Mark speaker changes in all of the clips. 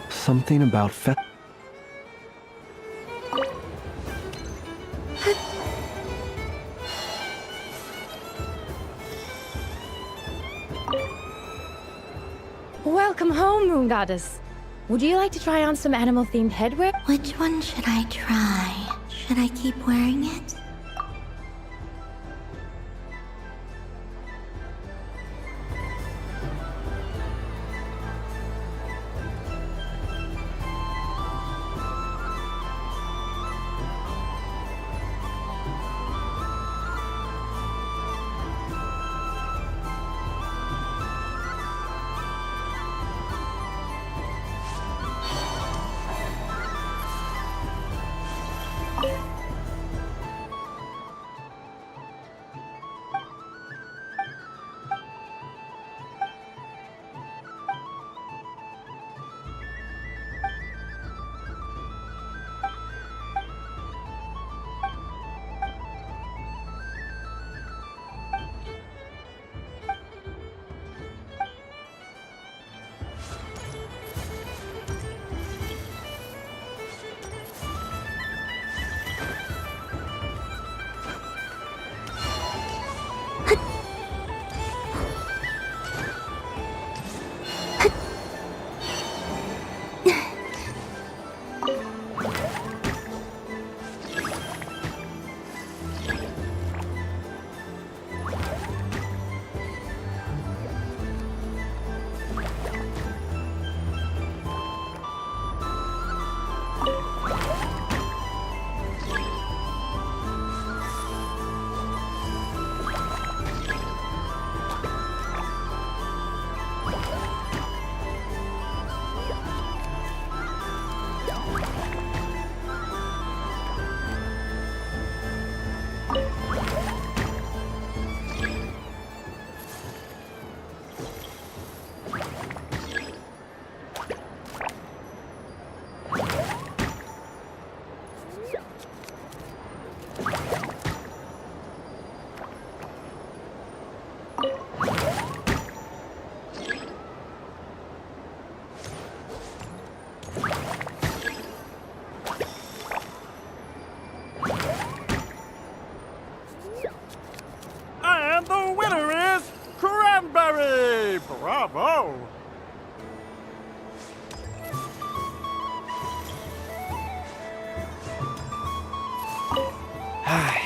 Speaker 1: Something about
Speaker 2: Welcome home, Moon Goddess. Would you like to try on some animal-themed headwear?
Speaker 3: Which one should I try? Should I keep wearing it?
Speaker 4: And the winner is Cranberry! Bravo!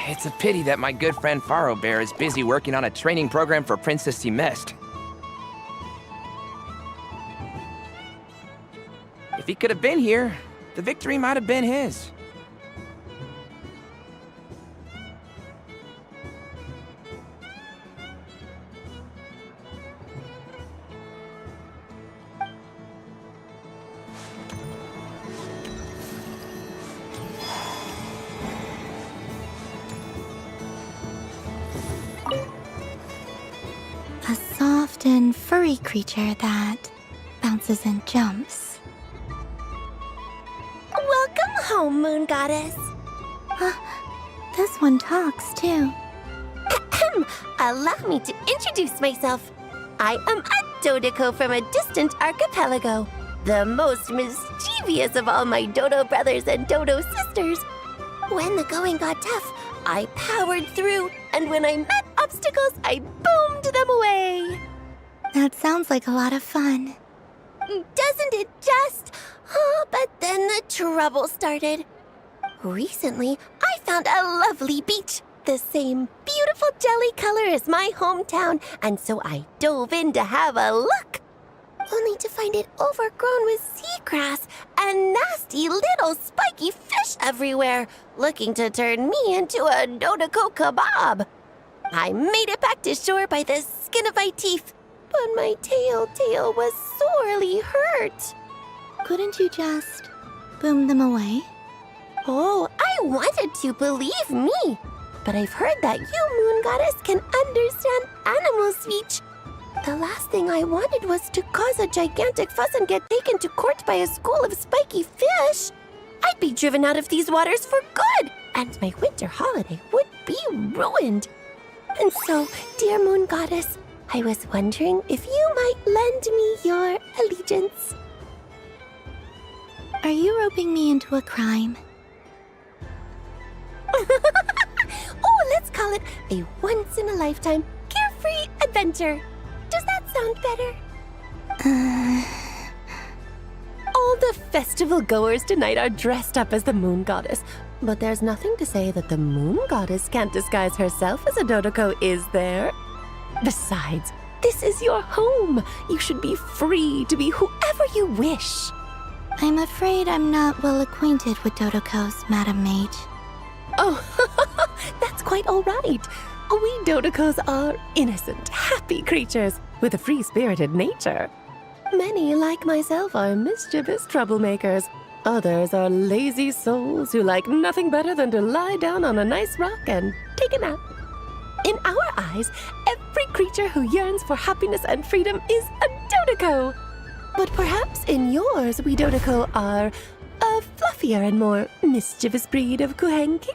Speaker 5: It's a pity that my good friend Faro Bear is busy working on a training program for Princess Semest. If he could have been here, the victory might have been his.
Speaker 3: A soft and furry creature that bounces and jumps. Welcome home, Moon Goddess. This one talks, too. Allow me to introduce myself. I am a Dodoco from a distant archipelago, the most mischievous of all my Dodo brothers and Dodo sisters. When the going got tough, I powered through, and when I met obstacles, I boomed them away. That sounds like a lot of fun. Doesn't it just? Oh, but then the trouble started. Recently, I found a lovely beach, the same beautiful jelly color as my hometown, and so I dove in to have a look. Only to find it overgrown with seagrass and nasty little spiky fish everywhere, looking to turn me into a Dodoco kebab. I made it back to shore by the skin of my teeth, but my tail was sorely hurt.
Speaker 1: Couldn't you just boom them away?
Speaker 3: Oh, I wanted to, believe me. But I've heard that you, Moon Goddess, can understand animal speech. The last thing I wanted was to cause a gigantic fuss and get taken to court by a school of spiky fish. I'd be driven out of these waters for good, and my winter holiday would be ruined. And so, dear Moon Goddess, I was wondering if you might lend me your allegiance.
Speaker 1: Are you roping me into a crime?
Speaker 3: Oh, let's call it a once-in-a-lifetime carefree adventure. Does that sound better? All the festival goers tonight are dressed up as the Moon Goddess, but there's nothing to say that the Moon Goddess can't disguise herself as a Dodoko, is there? Besides, this is your home. You should be free to be whoever you wish.
Speaker 1: I'm afraid I'm not well acquainted with Dodokos, Madam Mage.
Speaker 3: Oh, that's quite all right. We Dodokos are innocent, happy creatures with a free-spirited nature. Many, like myself, are mischievous troublemakers. Others are lazy souls who like nothing better than to lie down on a nice rock and take a nap. In our eyes, every creature who yearns for happiness and freedom is a Dodoko. But perhaps in yours, we Dodoko are a fluffier and more mischievous breed of Kuhenki.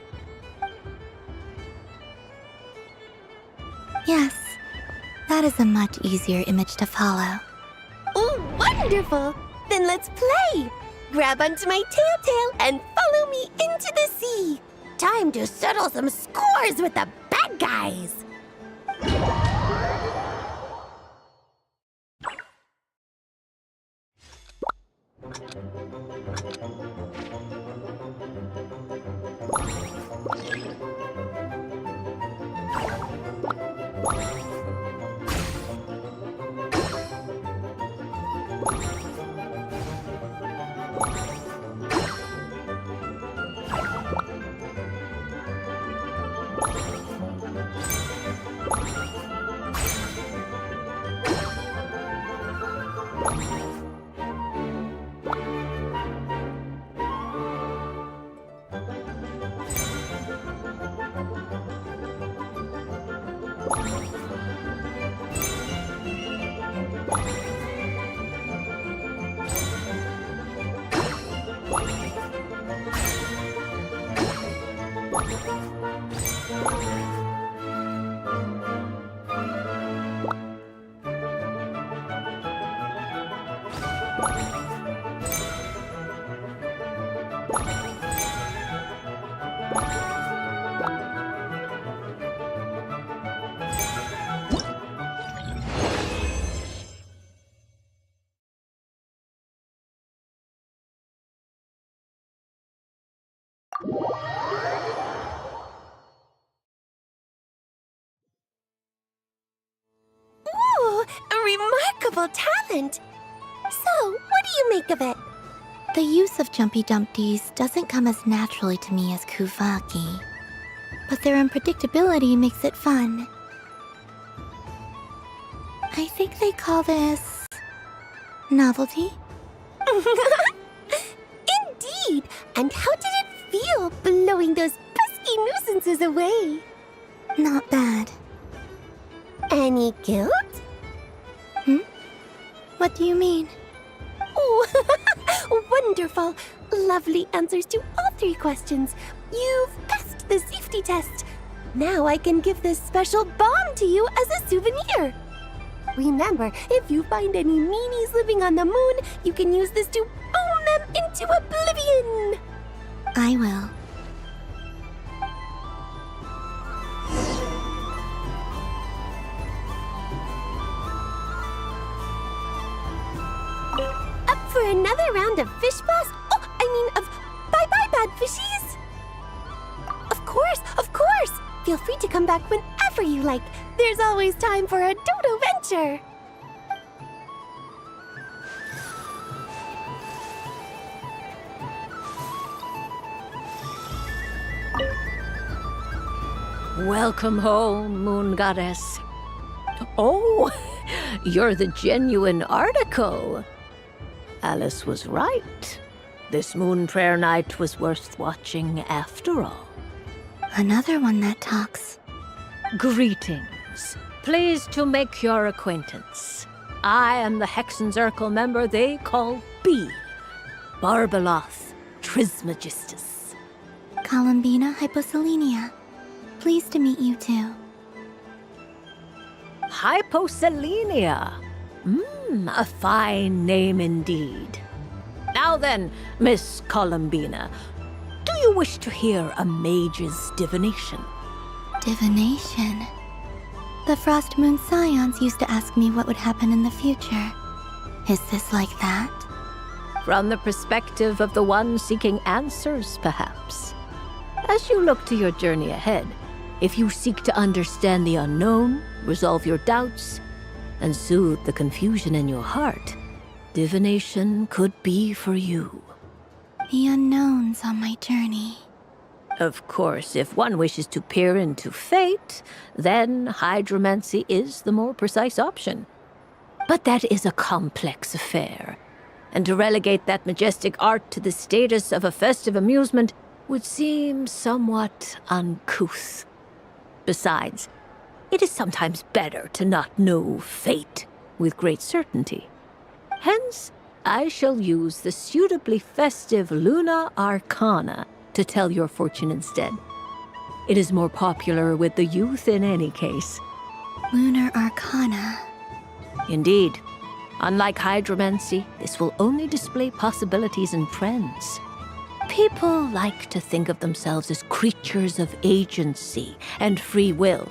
Speaker 1: Yes, that is a much easier image to follow.
Speaker 3: Oh, wonderful! Then let's play! Grab onto my tail and follow me into the sea! Time to settle some scores with the bad guys! Ooh, a remarkable talent! So, what do you make of it?
Speaker 1: The use of Jumpy Dumpties doesn't come as naturally to me as Kuvaki, but their unpredictability makes it fun. I think they call this novelty.
Speaker 3: Indeed! And how did it feel blowing those pesky nuisances away?
Speaker 1: Not bad.
Speaker 3: Any guilt?
Speaker 1: What do you mean?
Speaker 3: Oh, wonderful! Lovely answers to all three questions. You've passed the safety test. Now I can give this special bomb to you as a souvenir. Remember, if you find any meanies living on the moon, you can use this to boom them into oblivion.
Speaker 1: I will.
Speaker 3: Up for another round of fish blast? Oh, I mean of bye-bye, bad fishies! Of course, of course! Feel free to come back whenever you like. There's always time for a dodo venture.
Speaker 6: Welcome home, Moon Goddess. Oh, you're the genuine article. Alice was right. This moon prayer night was worth watching after all.
Speaker 1: Another one that talks.
Speaker 6: Greetings. Pleased to make your acquaintance. I am the Hexenzirkel member they call B. Barbeloth Trismegistus.
Speaker 1: Columbina Hyposelenia. Pleased to meet you too.
Speaker 6: Hyposelenia. A fine name indeed. Now then, Miss Columbina, do you wish to hear a mage's divination?
Speaker 1: Divination. The Frost Moon Scions used to ask me what would happen in the future. Is this like that?
Speaker 6: From the perspective of the one seeking answers, perhaps. As you look to your journey ahead, if you seek to understand the unknown, resolve your doubts, and soothe the confusion in your heart, divination could be for you.
Speaker 1: The unknowns on my journey.
Speaker 6: Of course, if one wishes to peer into fate, then hydromancy is the more precise option. But that is a complex affair, and to relegate that majestic art to the status of a festive amusement would seem somewhat uncouth. Besides, it is sometimes better to not know fate with great certainty. Hence, I shall use the suitably festive Luna Arcana to tell your fortune instead. It is more popular with the youth in any case.
Speaker 1: Lunar Arcana.
Speaker 6: Indeed. Unlike hydromancy, this will only display possibilities and trends. People like to think of themselves as creatures of agency and free will.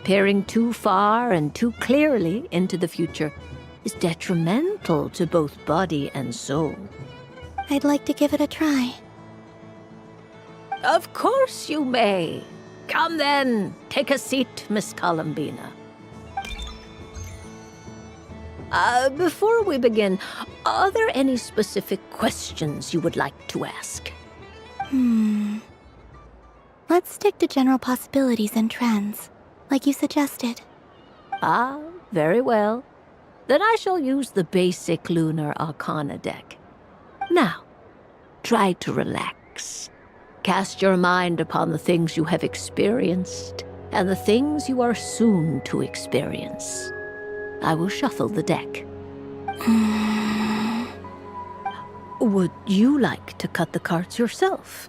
Speaker 6: Peering too far and too clearly into the future is detrimental to both body and soul.
Speaker 1: I'd like to give it a try.
Speaker 6: Of course you may. Come then, take a seat, Miss Columbina. Before we begin, are there any specific questions you would like to ask?
Speaker 1: Let's stick to general possibilities and trends, like you suggested.
Speaker 6: Ah, very well. Then I shall use the basic Lunar Arcana deck. Now, try to relax. Cast your mind upon the things you have experienced and the things you are soon to experience. I will shuffle the deck. Would you like to cut the cards yourself?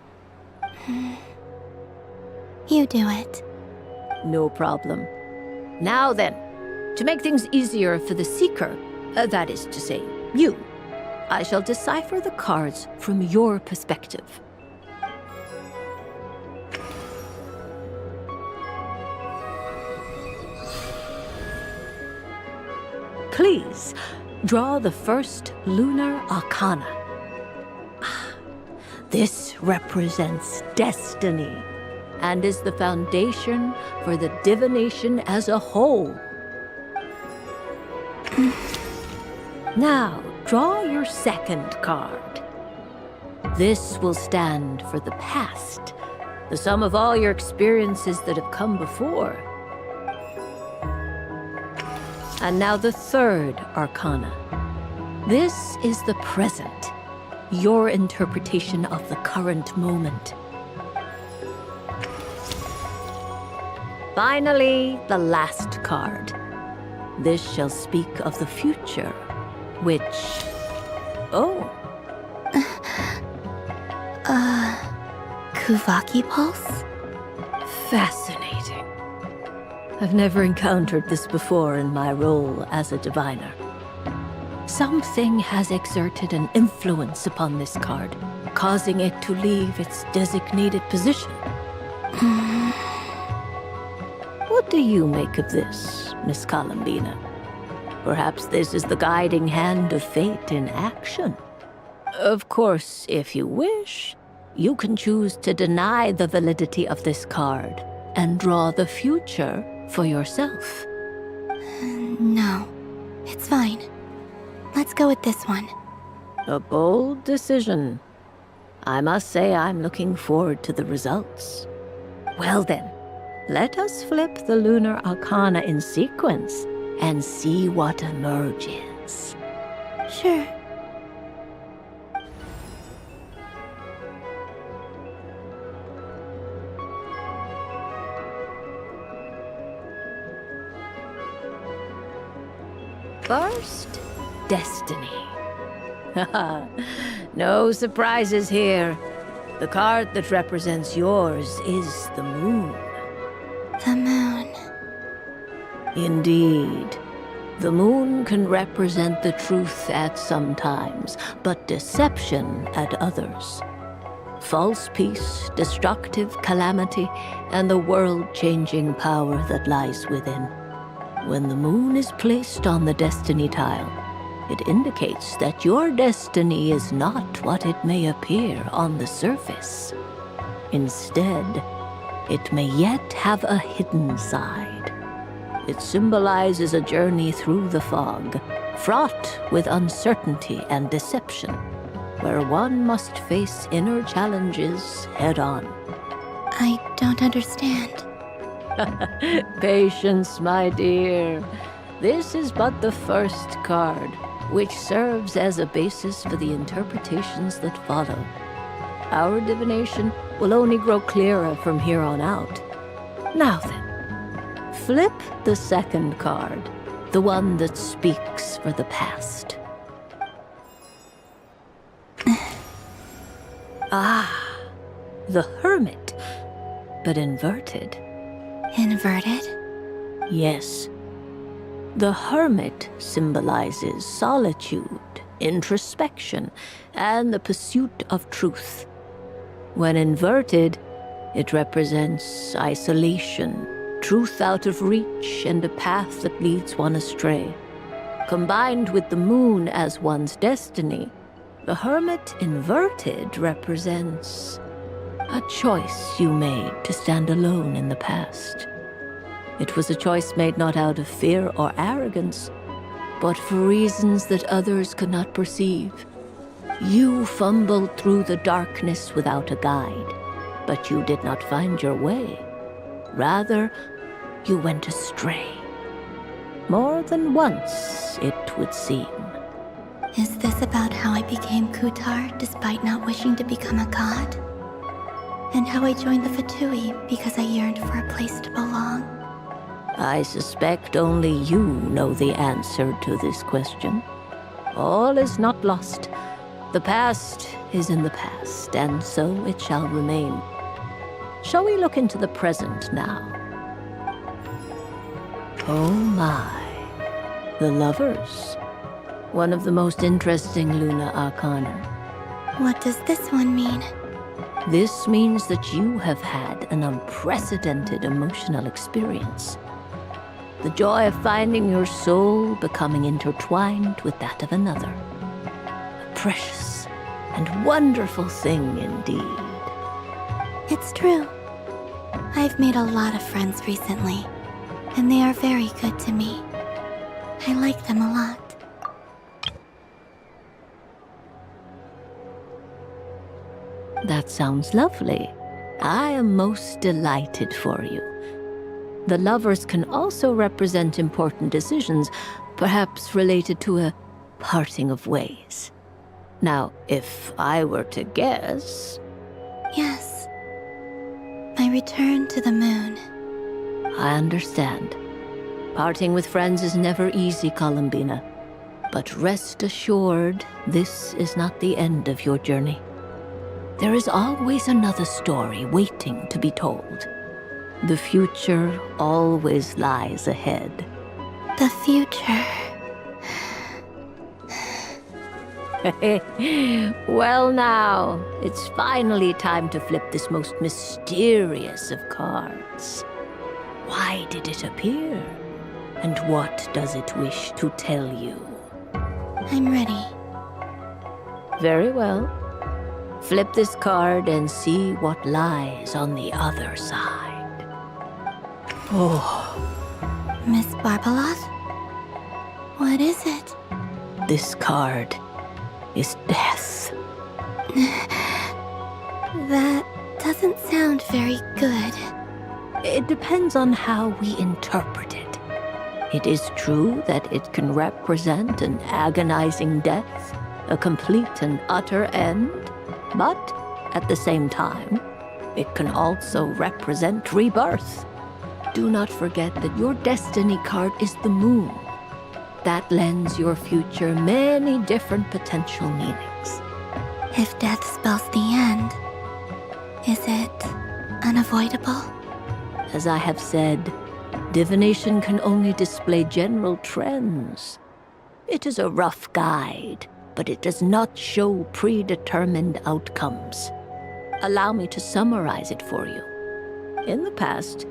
Speaker 1: You do it.
Speaker 6: No problem. Now then, to make things easier for the seeker, that is to say, you, I shall decipher the cards from your perspective. Please, draw the first Lunar Arcana. This represents destiny and is the foundation for the divination as a whole. Now, draw your second card. This will stand for the past, the sum of all your experiences that have come before. And now the third Arcana. This is the present, your interpretation of the current moment. Finally, the last card. This shall speak of the future, which... Oh,
Speaker 1: Kuvaki Pulse?
Speaker 6: fascinating. I've never encountered this before in my role as a diviner. Something has exerted an influence upon this card, causing it to leave its designated position. What do you make of this, Miss Columbina? Perhaps this is the guiding hand of fate in action. Of course, if you wish, you can choose to deny the validity of this card and draw the future for yourself.
Speaker 1: No, it's fine. Let's go with this one.
Speaker 6: A bold decision. I must say I'm looking forward to the results. Well then, let us flip the Lunar Arcana in sequence and see what emerges.
Speaker 1: Sure.
Speaker 6: First, destiny. No surprises here. The card that represents yours is the moon.
Speaker 1: The moon.
Speaker 6: Indeed. The moon can represent the truth at some times, but deception at others. False peace, destructive calamity, and the world-changing power that lies within. When the moon is placed on the destiny tile, it indicates that your destiny is not what it may appear on the surface. Instead, it may yet have a hidden side. It symbolizes a journey through the fog, fraught with uncertainty and deception, where one must face inner challenges head-on.
Speaker 1: I don't understand.
Speaker 6: Patience, my dear. This is but the first card, which serves as a basis for the interpretations that follow. Our divination will only grow clearer from here on out. Now then, flip the second card, the one that speaks for the past. The Hermit, but inverted.
Speaker 1: Inverted?
Speaker 6: Yes. The Hermit symbolizes solitude, introspection, and the pursuit of truth. When inverted, it represents isolation, truth out of reach, and a path that leads one astray. Combined with the moon as one's destiny, the Hermit inverted represents a choice you made to stand alone in the past. It was a choice made not out of fear or arrogance, but for reasons that others could not perceive. You fumbled through the darkness without a guide, but you did not find your way. Rather, you went astray. More than once, it would seem.
Speaker 1: Is this about how I became Kutar despite not wishing to become a god? And how I joined the Fatui because I yearned for a place to belong?
Speaker 6: I suspect only you know the answer to this question. All is not lost. The past is in the past, and so it shall remain. Shall we look into the present now? Oh my. The Lovers. One of the most interesting Luna Arcana.
Speaker 1: What does this one mean?
Speaker 6: This means that you have had an unprecedented emotional experience. The joy of finding your soul becoming intertwined with that of another. A precious and wonderful thing indeed.
Speaker 1: It's true. I've made a lot of friends recently, and they are very good to me. I like them a lot.
Speaker 6: That sounds lovely. I am most delighted for you. The Lovers can also represent important decisions, perhaps related to a parting of ways. Now, if I were to guess...
Speaker 1: Yes. My return to the moon.
Speaker 6: I understand. Parting with friends is never easy, Columbina. But rest assured, this is not the end of your journey. There is always another story waiting to be told. The future always lies ahead.
Speaker 1: The future.
Speaker 6: Well now, it's finally time to flip this most mysterious of cards. Why did it appear? And what does it wish to tell you?
Speaker 1: I'm ready.
Speaker 6: Very well. Flip this card and see what lies on the other side. Oh,
Speaker 1: Miss Barbaloth? What is it?
Speaker 6: this card is death.
Speaker 1: That doesn't sound very good.
Speaker 6: It depends on how we interpret it. It is true that it can represent an agonizing death, a complete and utter end, but at the same time, it can also represent rebirth. Do not forget that your destiny card is the moon. That lends your future many different potential meanings.
Speaker 1: If death spells the end, is it unavoidable?
Speaker 6: As I have said, divination can only display general trends. It is a rough guide, but it does not show predetermined outcomes. Allow me to summarize it for you. In the past,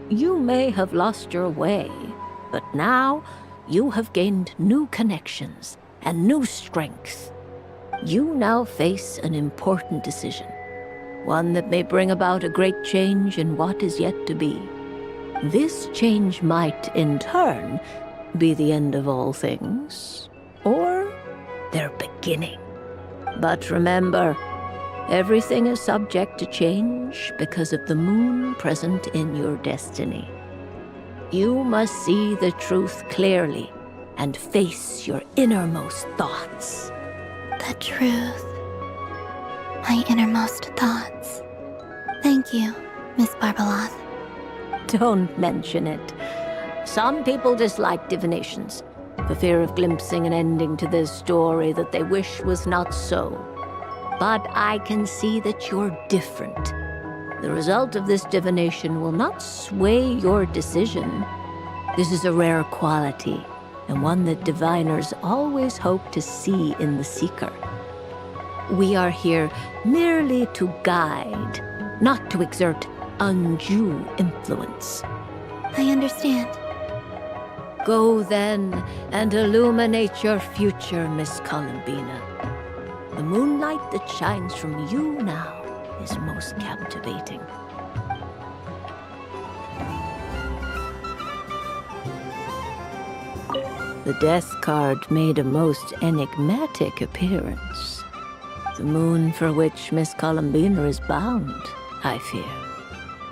Speaker 6: you may have lost your way, but now you have gained new connections and new strength. You now face an important decision, one that may bring about a great change in what is yet to be. This change might, in turn, be the end of all things, or their beginning. But remember, everything is subject to change because of the moon present in your destiny. You must see the truth clearly and face your innermost thoughts.
Speaker 1: The truth. My innermost thoughts. Thank you, Miss Barbeloth.
Speaker 6: Don't mention it. Some people dislike divinations, for fear of glimpsing an ending to their story that they wish was not so. But I can see that you're different. The result of this divination will not sway your decision. This is a rare quality, and one that diviners always hope to see in the seeker. We are here merely to guide, not to exert undue influence.
Speaker 1: I understand.
Speaker 6: Go then and illuminate your future, Miss Columbina. The moonlight that shines from you now is most captivating. The death card made a most enigmatic appearance. The moon for which Miss Columbina is bound, I fear.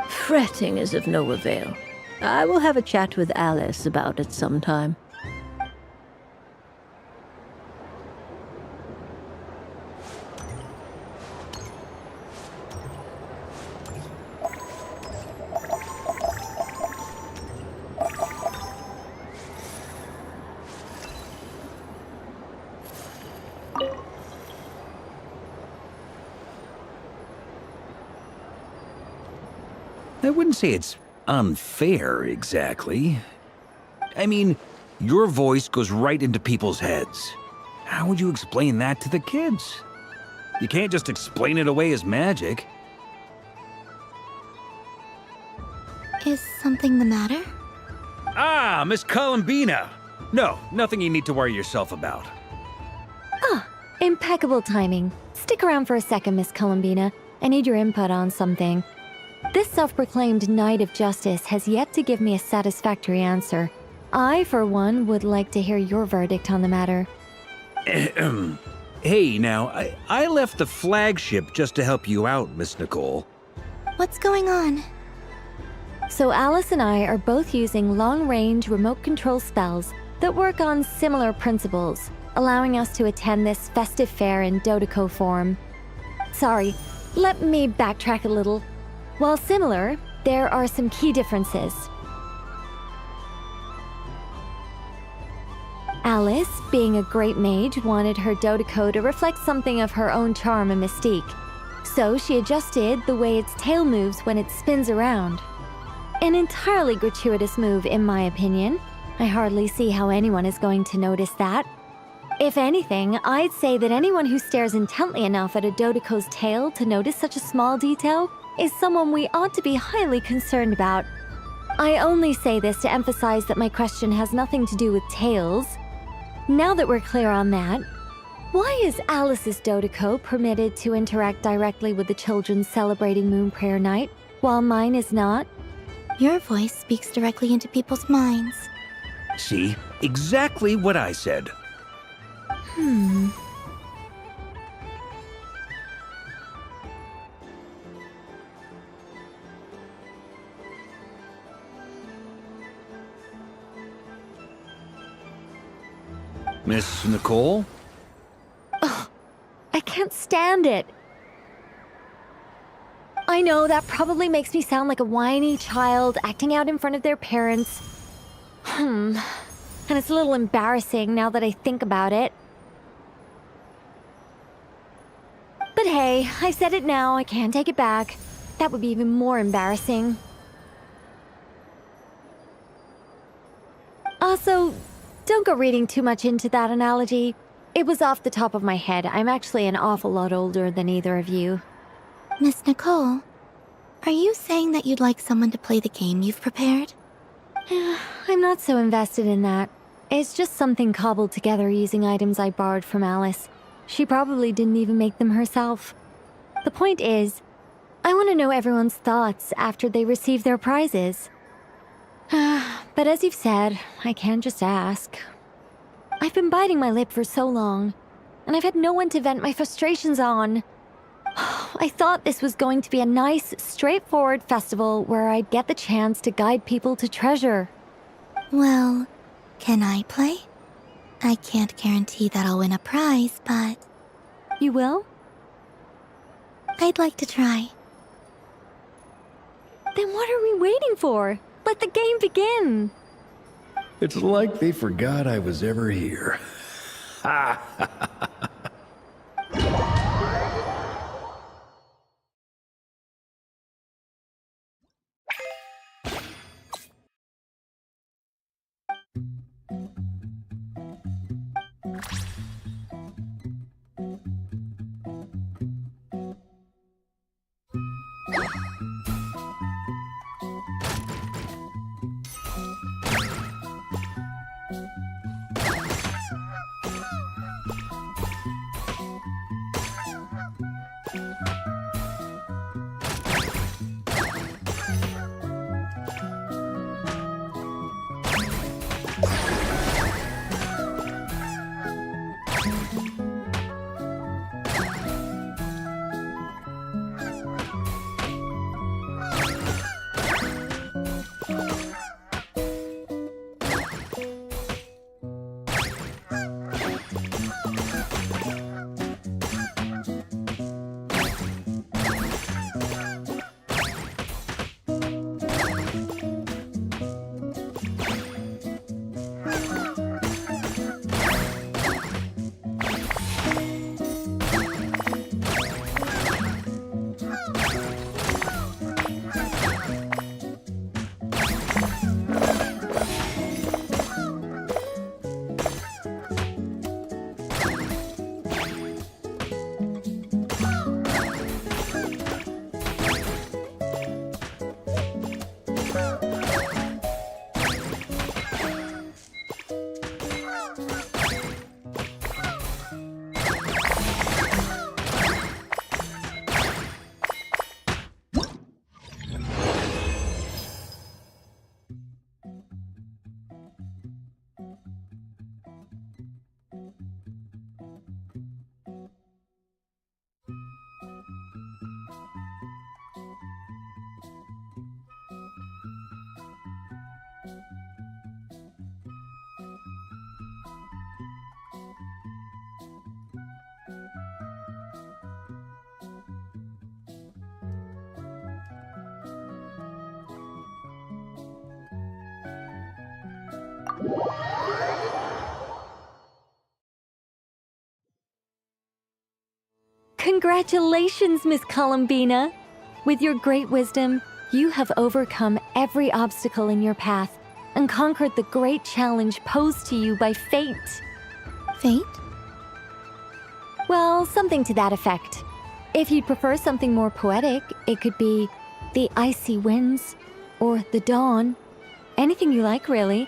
Speaker 6: Fretting is of no avail. I will have a chat with Alice about it sometime.
Speaker 7: I wouldn't say it's unfair, exactly. I mean, your voice goes right into people's heads. How would you explain that to the kids? You can't just explain it away as magic.
Speaker 1: Is something the matter?
Speaker 7: Ah, Miss Columbina! No, nothing you need to worry yourself about.
Speaker 2: Impeccable timing. Stick around for a second, Miss Columbina. I need your input on something. This self-proclaimed Knight of Justice has yet to give me a satisfactory answer. I, for one, would like to hear your verdict on the matter.
Speaker 7: Hey, now, I left the flagship just to help you out, Miss Nicole.
Speaker 1: What's going on?
Speaker 2: So Alice and I are both using long-range remote control spells that work on similar principles, allowing us to attend this festive fair in Dodoco form. Sorry, let me backtrack a little. While similar, there are some key differences. Alice, being a great mage, wanted her Dodoco to reflect something of her own charm and mystique. So she adjusted the way its tail moves when it spins around. An entirely gratuitous move, in my opinion. I hardly see how anyone is going to notice that. If anything, I'd say that anyone who stares intently enough at a Dodoco's tail to notice such a small detail is someone we ought to be highly concerned about. I only say this to emphasize that my question has nothing to do with tails. Now that we're clear on that, why is Alice's Dodoco permitted to interact directly with the children celebrating Moon Prayer Night, while mine is not?
Speaker 1: Your voice speaks directly into people's minds.
Speaker 7: See? Exactly what I said. Miss Nicole?
Speaker 2: I can't stand it. I know that probably makes me sound like a whiny child acting out in front of their parents. And it's a little embarrassing now that I think about it. But hey, I've said it now, I can't take it back. That would be even more embarrassing. Also, don't go reading too much into that analogy. It was off the top of my head. I'm actually an awful lot older than either of you.
Speaker 1: Miss Nicole, are you saying that you'd like someone to play the game you've prepared?
Speaker 2: I'm not so invested in that. It's just something cobbled together using items I borrowed from Alice. She probably didn't even make them herself. The point is, I want to know everyone's thoughts after they receive their prizes. But as you've said, I can't just ask. I've been biting my lip for so long, and I've had no one to vent my frustrations on. I thought this was going to be a nice, straightforward festival where I'd get the chance to guide people to treasure.
Speaker 1: Well, can I play? I can't guarantee that I'll win a prize, but
Speaker 2: You will?
Speaker 1: I'd like to try.
Speaker 2: Then what are we waiting for? Let the game begin!
Speaker 8: It's like they forgot I was ever here.
Speaker 2: Congratulations, Miss Columbina! With your great wisdom, you have overcome every obstacle in your path and conquered the great challenge posed to you by fate.
Speaker 1: Fate?
Speaker 2: Well, something to that effect. If you'd prefer something more poetic, it could be the icy winds or the dawn. Anything you like, really.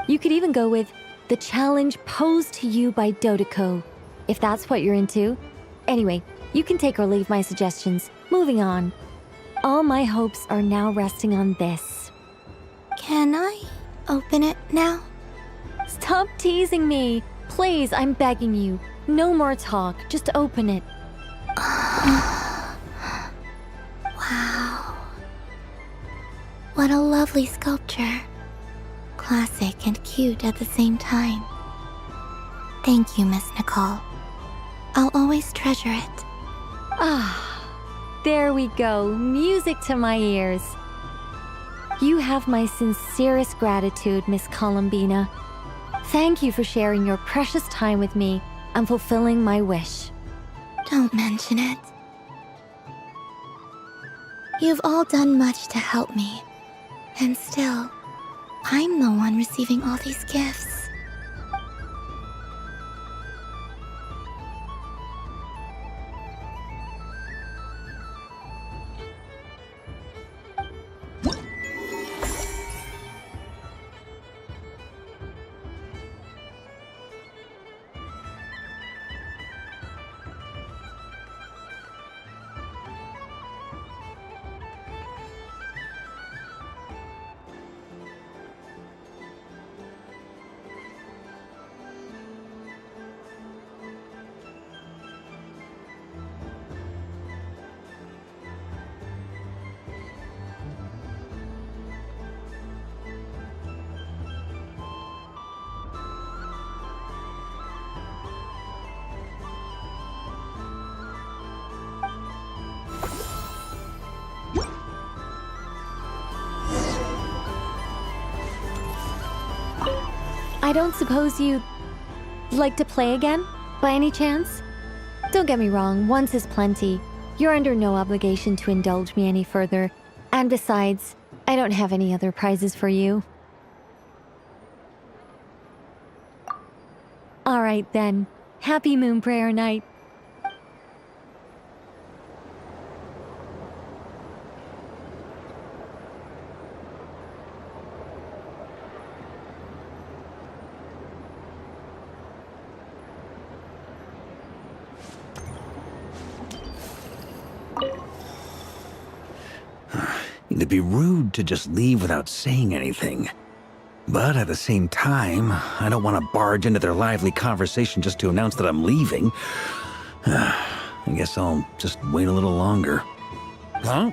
Speaker 2: You could even go with the challenge posed to you by Dodeko, if that's what you're into. Anyway, you can take or leave my suggestions. Moving on. All my hopes are now resting on this.
Speaker 1: Can I open it now?
Speaker 2: Stop teasing me! Please, I'm begging you. No more talk. Just open it.
Speaker 1: Wow. What a lovely sculpture. Classic and cute at the same time. Thank you, Miss Nicole. I'll always treasure it.
Speaker 2: Ah, there we go. Music to my ears. You have my sincerest gratitude, Miss Columbina. Thank you for sharing your precious time with me and fulfilling my wish.
Speaker 1: Don't mention it. You've all done much to help me. And still, I'm the one receiving all these gifts.
Speaker 2: I don't suppose you'd like to play again, by any chance? Don't get me wrong, once is plenty. You're under no obligation to indulge me any further. And besides, I don't have any other prizes for you. Alright then. Happy Moon Prayer Night.
Speaker 7: It'd be rude to just leave without saying anything. But at the same time, I don't want to barge into their lively conversation just to announce that I'm leaving. I guess I'll just wait a little longer. Huh?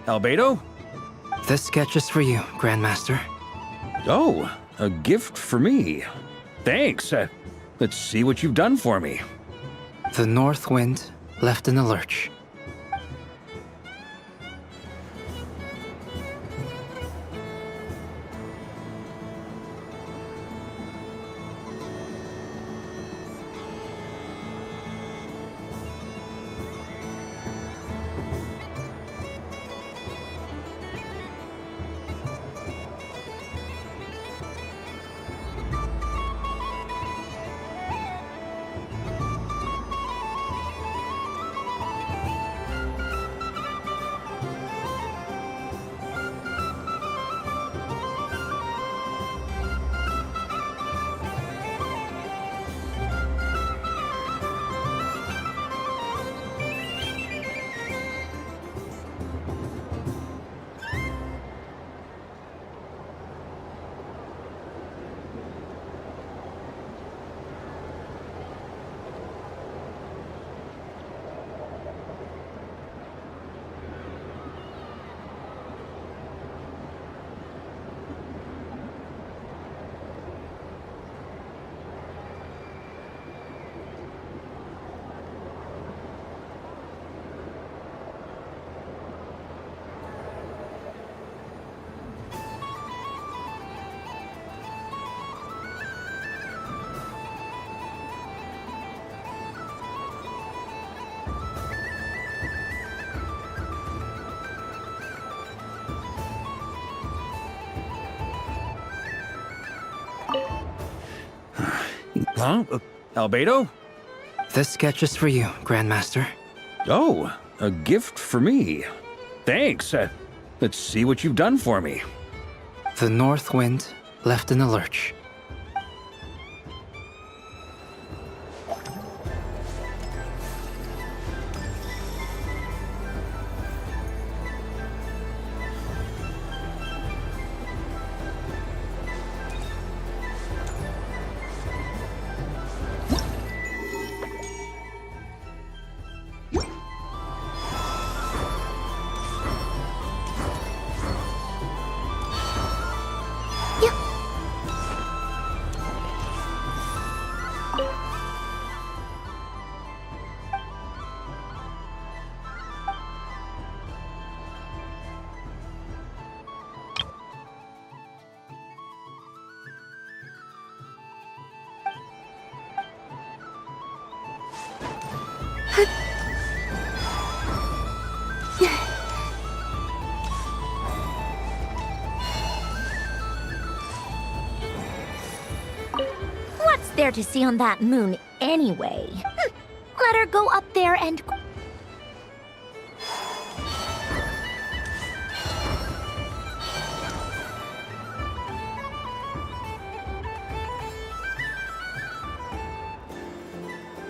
Speaker 7: Albedo?
Speaker 9: This sketch is for you, Grandmaster.
Speaker 7: Oh, a gift for me. Thanks. Let's see what you've done for me.
Speaker 9: The North Wind left in a lurch.
Speaker 7: Huh? Albedo?
Speaker 9: This sketch is for you, Grandmaster.
Speaker 7: Oh, a gift for me. Thanks. Let's see what you've done for me.
Speaker 9: The North Wind left in a lurch.
Speaker 3: there to see on that moon anyway? Let her go up there and...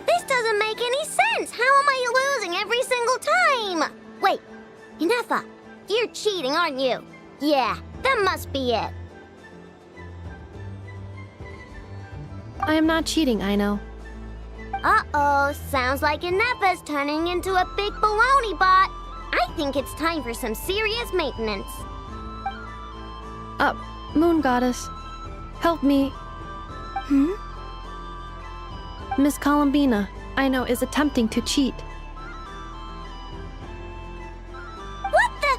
Speaker 3: This doesn't make any sense! How am I losing every single time? Wait, Inefa, you're cheating, aren't you? Yeah, that must be it.
Speaker 10: I am not cheating, Aino.
Speaker 3: Uh-oh, sounds like Inefa's turning into a big baloney bot. I think it's time for some serious maintenance.
Speaker 10: Moon Goddess, help me. Miss Columbina, Aino is attempting to cheat.
Speaker 3: What the?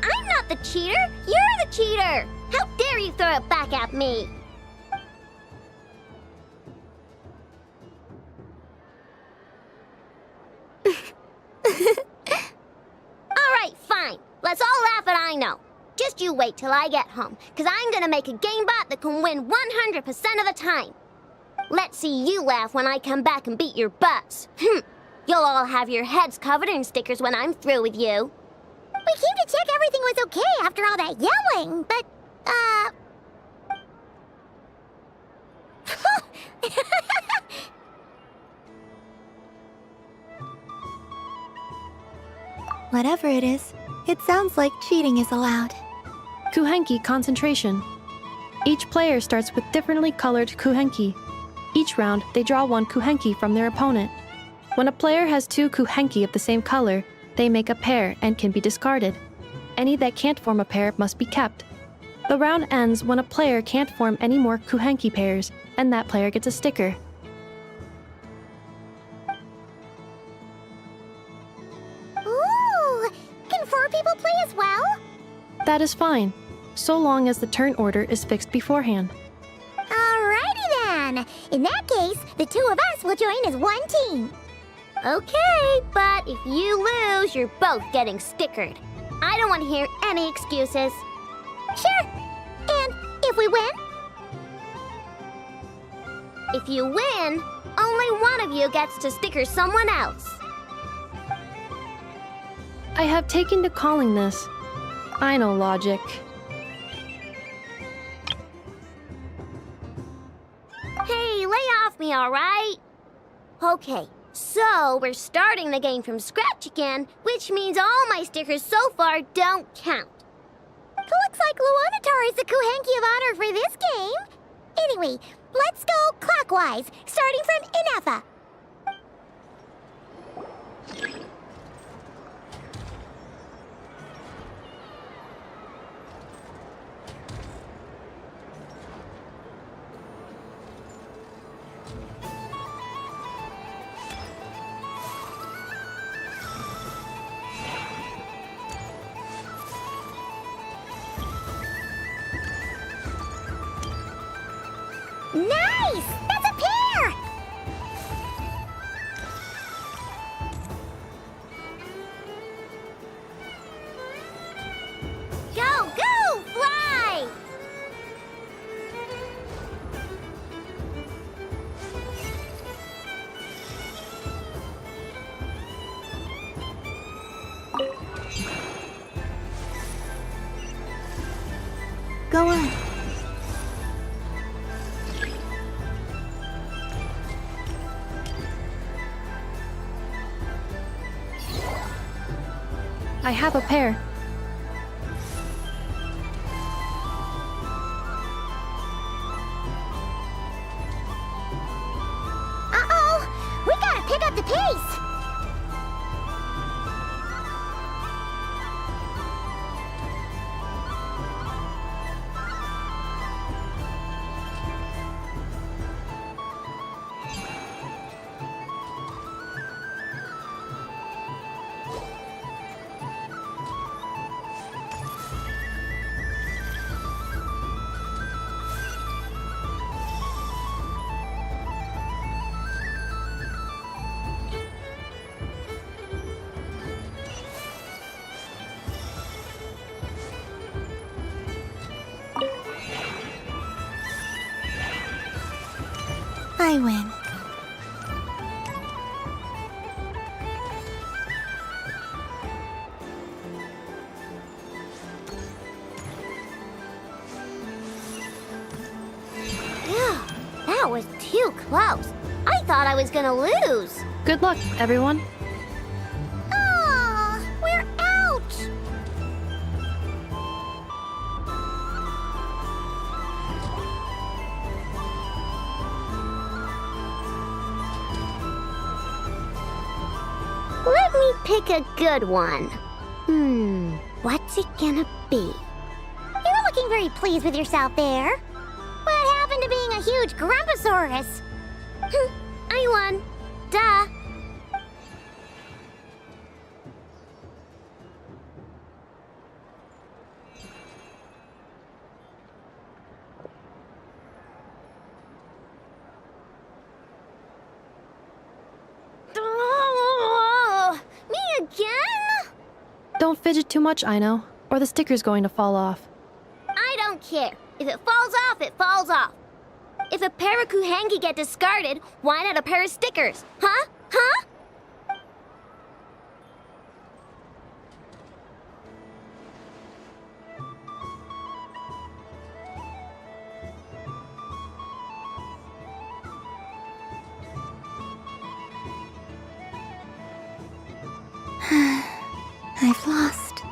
Speaker 3: I'm not the cheater. You're the cheater. How dare you throw it back at me? Alright, fine. Let's all laugh at Aino. Just you wait till I get home, because I'm gonna make a game bot that can win 100% of the time. Let's see you laugh when I come back and beat your butts. You'll all have your heads covered in stickers when I'm through with you. We came to check everything was okay after all that yelling, but,
Speaker 1: Whatever it is, it sounds like cheating is allowed.
Speaker 10: Kuhenki concentration. Each player starts with differently colored kuhenki. Each round, they draw one kuhenki from their opponent. When a player has two kuhenki of the same color, they make a pair and can be discarded. Any that can't form a pair must be kept. The round ends when a player can't form any more kuhenki pairs, and that player gets a sticker.
Speaker 3: ooh, can 4 people play as well?
Speaker 10: That is fine, so long as the turn order is fixed beforehand.
Speaker 3: Alrighty then. In that case, the 2 of us will join as one team. Okay, but if you lose, you're both getting stickered. I don't want to hear any excuses. Sure. And if we win? If you win, only one of you gets to sticker someone else.
Speaker 10: I have taken to calling this. I know logic.
Speaker 3: Hey, lay off me, alright? Okay, so we're starting the game from scratch again, which means all my stickers so far don't count. Looks like Luonatar is the Kuhenki of honor for this game. Anyway, let's go clockwise, starting from Inefa. Nice! That's a pair! Go, go, fly!
Speaker 1: Go on.
Speaker 10: I have a pair.
Speaker 3: Uh-oh! We gotta pick up the pace!
Speaker 1: I win.
Speaker 3: That was too close. I thought I was gonna lose.
Speaker 10: Good luck, everyone.
Speaker 3: Ah, we're out. Let me pick a good one. What's it gonna be? You're looking very pleased with yourself there. What happened to being a huge Grumposaurus? I won. Duh. Oh, me again?
Speaker 10: Don't fidget too much, Ino, or the sticker's going to fall off.
Speaker 3: I don't care. If it falls off, it falls off. If a pair of Kuhengi get discarded, why not a pair of stickers? Huh? Huh?
Speaker 1: I've lost.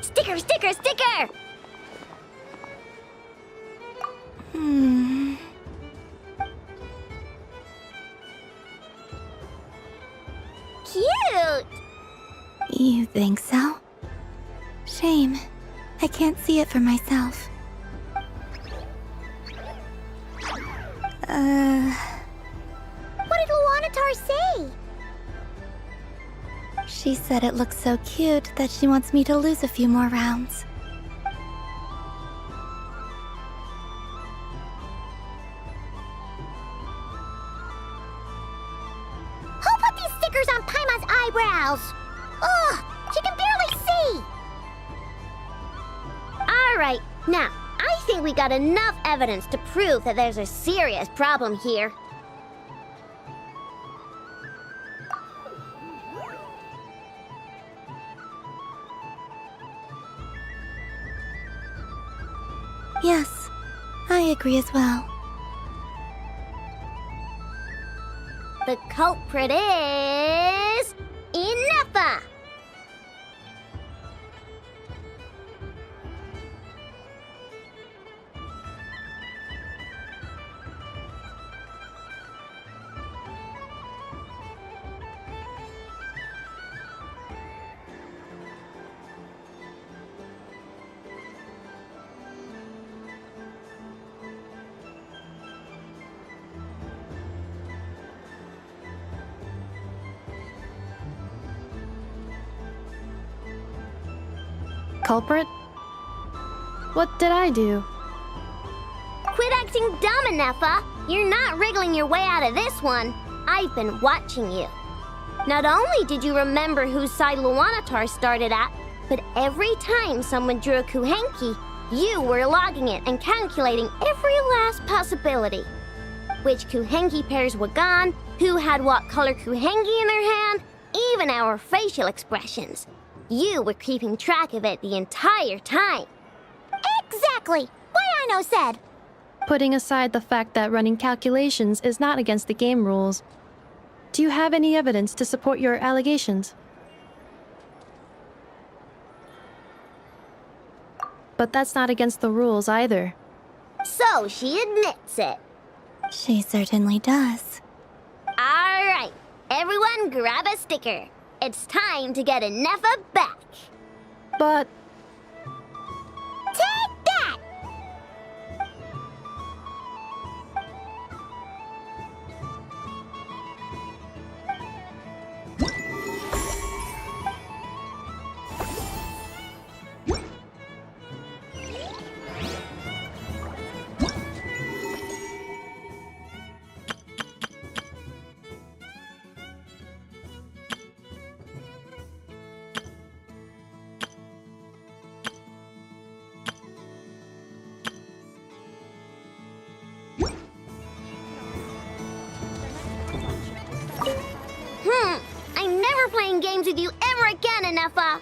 Speaker 3: Sticker, sticker, sticker! Cute!
Speaker 1: You think so? Shame. I can't see it for myself.
Speaker 3: What did Luanatar say?
Speaker 1: She said it looks so cute that she wants me to lose a few more rounds.
Speaker 3: Who put these stickers on Paimon's eyebrows? Ugh, she can barely see! Alright, now, I think we got enough evidence to prove that there's a serious problem here.
Speaker 1: Yes, I agree as well.
Speaker 3: The culprit is... Ineffa!
Speaker 10: Culprit? What did I do?
Speaker 3: Quit acting dumb, Ineffa! You're not wriggling your way out of this one. I've been watching you. Not only did you remember whose side Luanatar started at, but every time someone drew a Kuhenki, you were logging it and calculating every last possibility. Which Kuhenki pairs were gone, who had what color Kuhenki in their hand, even our facial expressions. You were keeping track of it the entire time. Exactly! Why I no said?
Speaker 10: Putting aside the fact that running calculations is not against the game rules, do you have any evidence to support your allegations? But that's not against the rules either.
Speaker 3: So she admits it.
Speaker 1: She certainly does.
Speaker 3: Alright, everyone grab a sticker. It's time to get Ineffa back.
Speaker 10: But
Speaker 3: Take that! I'm never playing games with you ever again, Ineffa.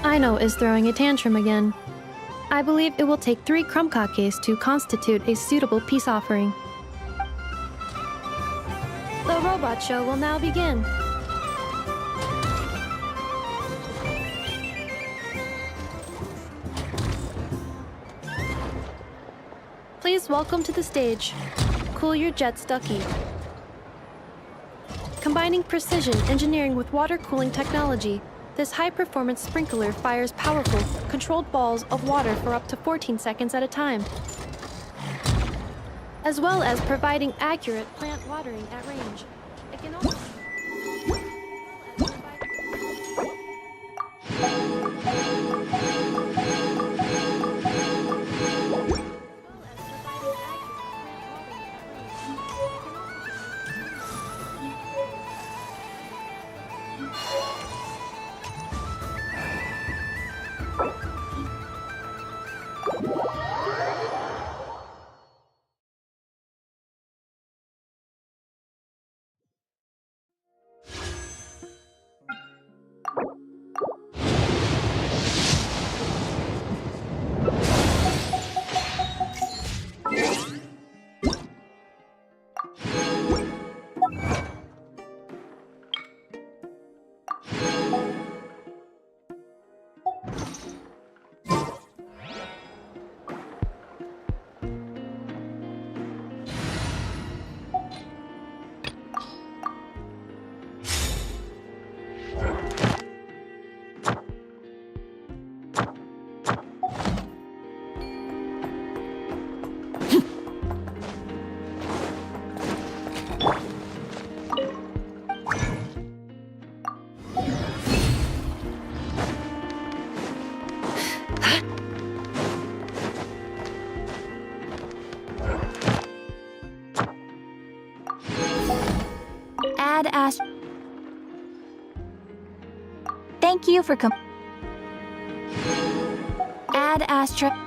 Speaker 10: Aino is throwing a tantrum again. I believe it will take 3 Krumkakes to constitute a suitable peace offering. The robot show will now begin. Please welcome to the stage, Cool Your Jets Ducky. Combining precision engineering with water cooling technology, this high-performance sprinkler fires powerful, controlled balls of water for up to 14 seconds at a time, as well as providing accurate plant watering at range. It can also
Speaker 2: Add Astra. Thank you for Add Astra.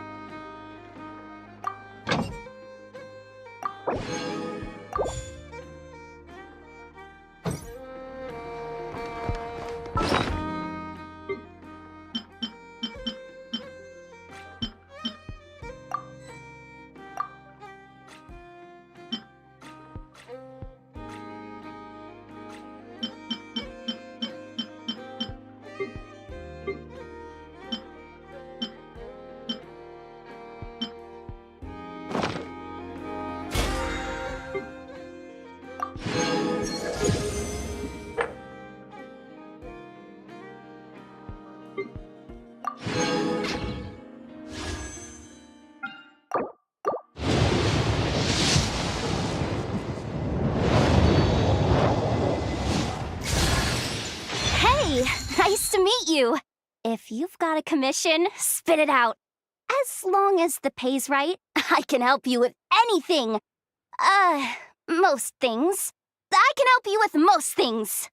Speaker 11: Hey, nice to meet you. If you've got a commission, spit it out. As long as the pay's right, I can help you with anything. Most things. I can help you with most things.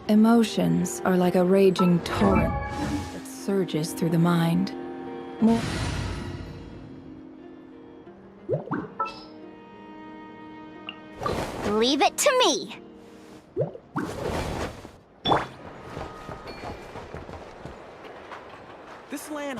Speaker 12: Emotions are like a raging torrent that surges through the mind.
Speaker 11: Leave it to me.
Speaker 4: This land.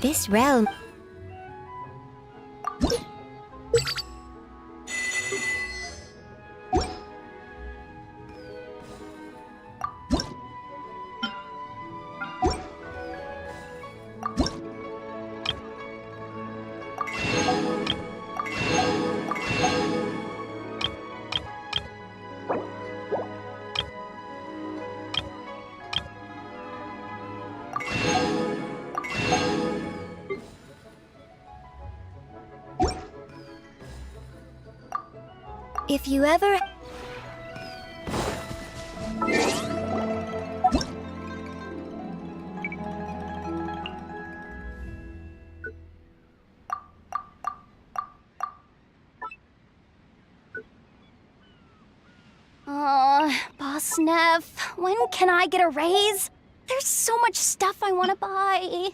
Speaker 11: This realm. If you ever... Oh, Boss Neff, when can I get a raise? There's so much stuff I want to buy.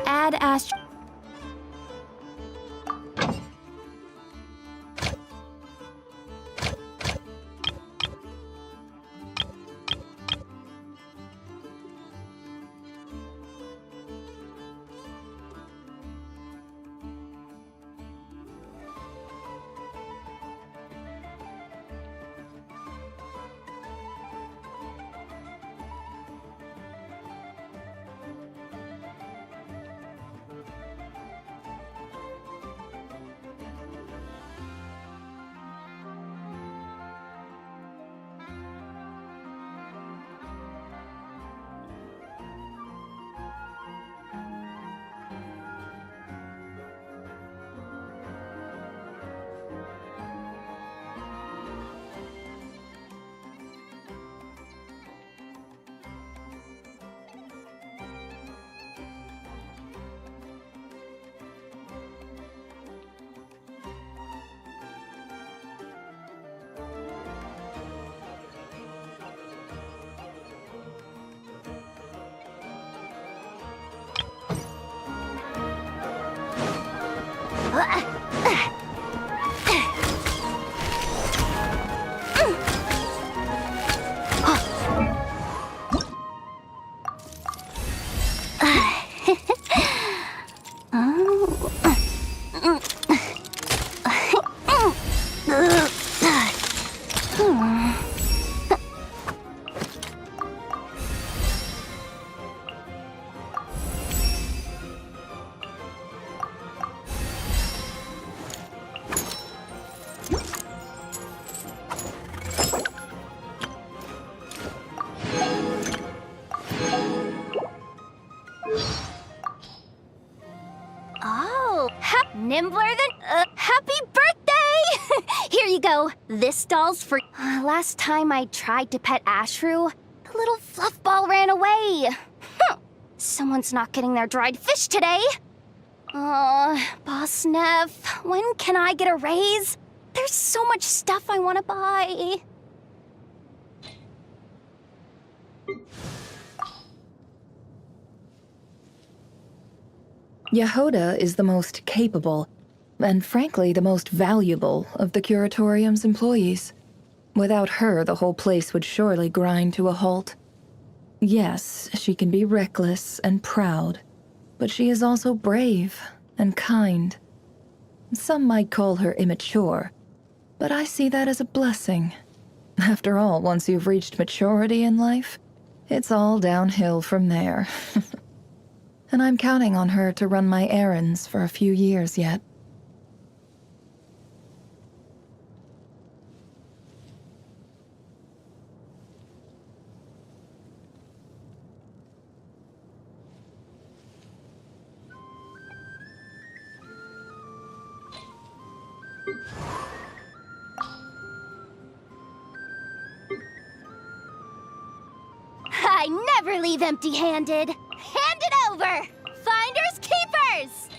Speaker 11: Add Astro. Nimbler than... happy birthday! Here you go. This doll's for... last time I tried to pet Ashru, the little fluff ball ran away. Someone's not getting their dried fish today. Boss Neff, when can I get a raise? There's so much stuff I want to buy.
Speaker 12: Yehoda is the most capable, and frankly the most valuable of the Curatorium's employees. Without her, the whole place would surely grind to a halt. Yes, she can be reckless and proud, but she is also brave and kind. Some might call her immature, but I see that as a blessing. After all, once you've reached maturity in life, it's all downhill from there. and I'm counting on her to run my errands for a few years yet.
Speaker 11: I never leave empty-handed. Hand it over! Finders keepers!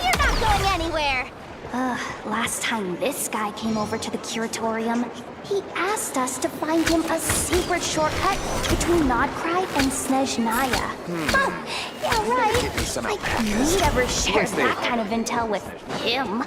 Speaker 11: You're not going anywhere! Last time this guy came over to the Curatorium, he asked us to find him a secret shortcut between Nodcry and Snezhnaya. Oh, yeah, right. Like, we'd ever share that kind of intel with him.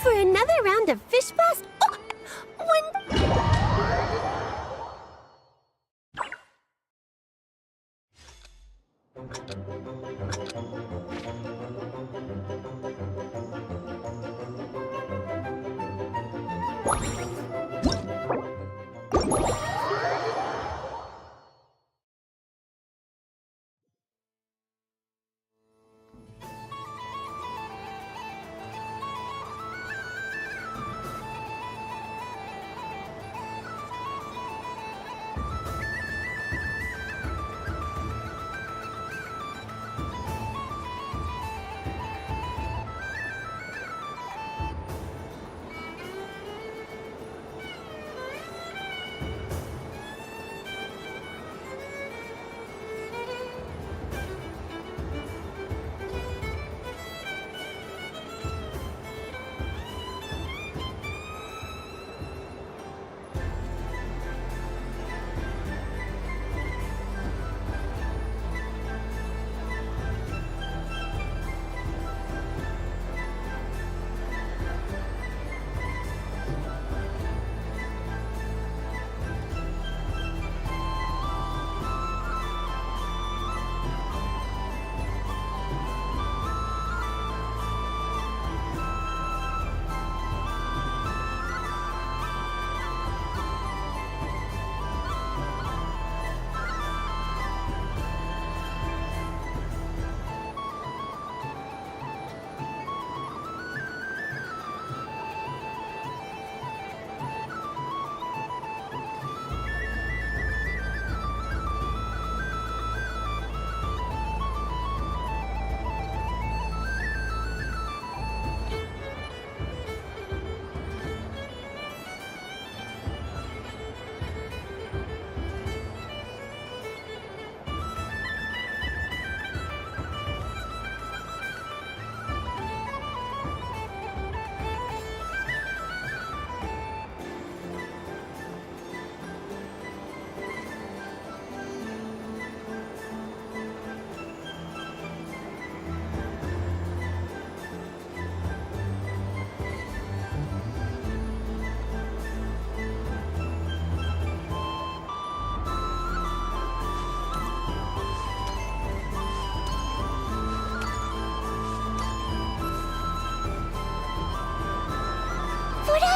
Speaker 3: For another round of Fish Blast? Oh,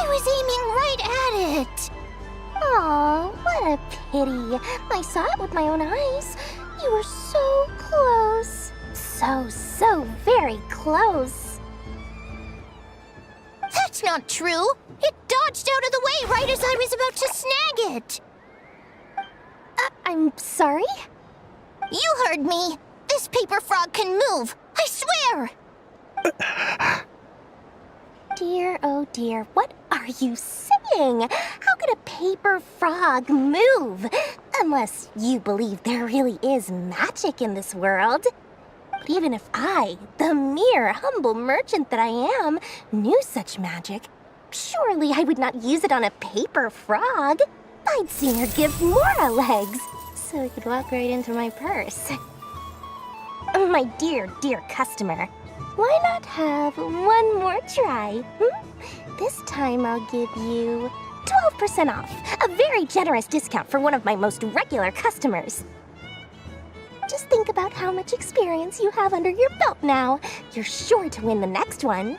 Speaker 3: was aiming right at it! Aw, what a pity. I saw it with my own eyes. You were so close. So very close. That's not true! It dodged out of the way right as I was about to snag it! I'm sorry? You heard me! This paper frog can move! I swear! Dear, oh dear, what are you saying? How could a paper frog move? Unless you believe there really is magic in this world. But even if I, the mere humble merchant that I am, knew such magic, surely I would not use it on a paper frog. I'd sooner give Mora legs, so it could walk right into my purse. My dear, dear customer, why not have one more try? This time I'll give you 12% off, a very generous discount for one of my most regular customers. Just think about how much experience you have under your belt now. You're sure to win the next one.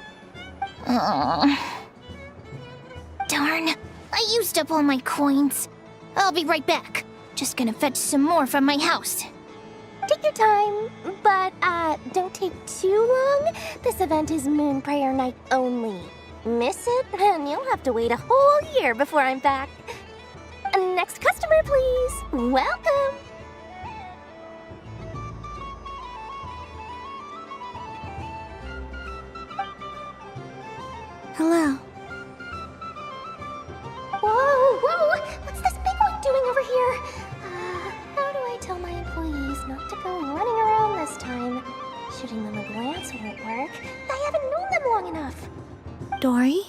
Speaker 3: Darn, I used up all my coins. I'll be right back. Just gonna fetch some more from my house. Take your time, but don't take too long. This event is Moon Prayer Night only. Miss it, and you'll have to wait a whole year before I'm back. Next customer, please. Welcome.
Speaker 1: Hello.
Speaker 3: Whoa! What's this big one doing over here? How do I tell my employees not to go running around this time? Shooting them a glance won't work. I haven't known them long enough.
Speaker 1: Dory?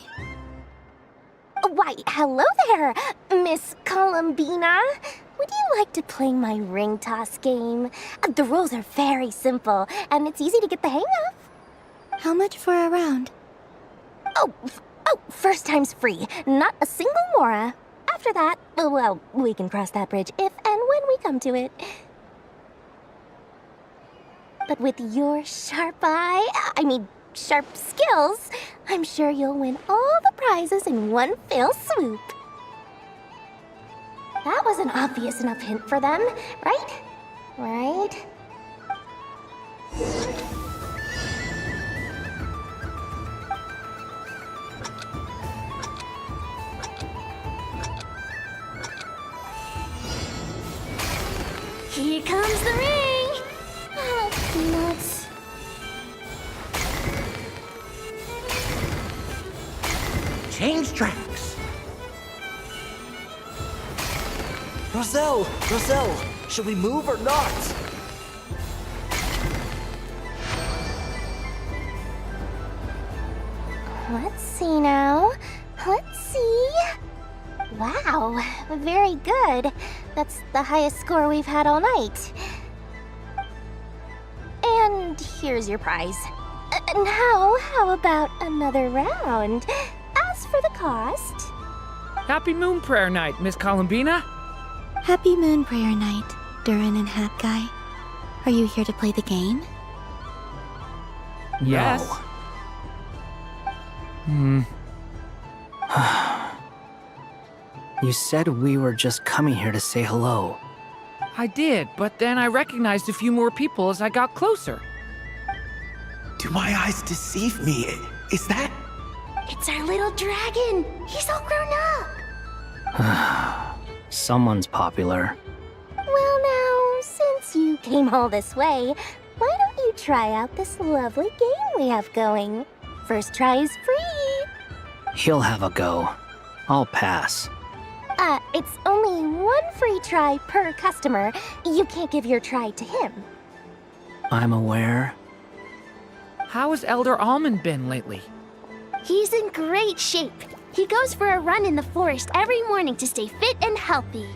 Speaker 3: Why, hello there, Miss Columbina. Would you like to play my ring toss game? The rules are very simple, and it's easy to get the hang of.
Speaker 1: How much for a round?
Speaker 3: Oh, first time's free. Not a single mora. After that, well, we can cross that bridge if and when we come to it. But with your sharp skills, I'm sure you'll win all the prizes in one fell swoop. That was an obvious enough hint for them, right? Right? Here comes the ring! Oh, nuts.
Speaker 13: Change tracks! Roselle! Should we move or not?
Speaker 3: Let's see now. Let's see. Wow, very good. That's the highest score we've had all night. And here's your prize. Now, how about another round? As for the cost...
Speaker 14: Happy Moon Prayer Night, Miss Columbina.
Speaker 1: Happy Moon Prayer Night, Durin and Hat Guy. Are you here to play the game?
Speaker 14: Yes.
Speaker 9: You said we were just coming here to say hello.
Speaker 14: I did, but then I recognized a few more people as I got closer.
Speaker 13: Do my eyes deceive me? Is that...
Speaker 3: It's our little dragon! He's all grown up!
Speaker 9: Someone's popular.
Speaker 3: Well now, since you came all this way, why don't you try out this lovely game we have going? First try is free!
Speaker 9: He'll have a go. I'll pass.
Speaker 3: It's only one free try per customer. You can't give your try to him.
Speaker 9: I'm aware.
Speaker 14: How has Elder Almond been lately?
Speaker 11: He's in great shape. He goes for a run in the forest every morning to stay fit and healthy.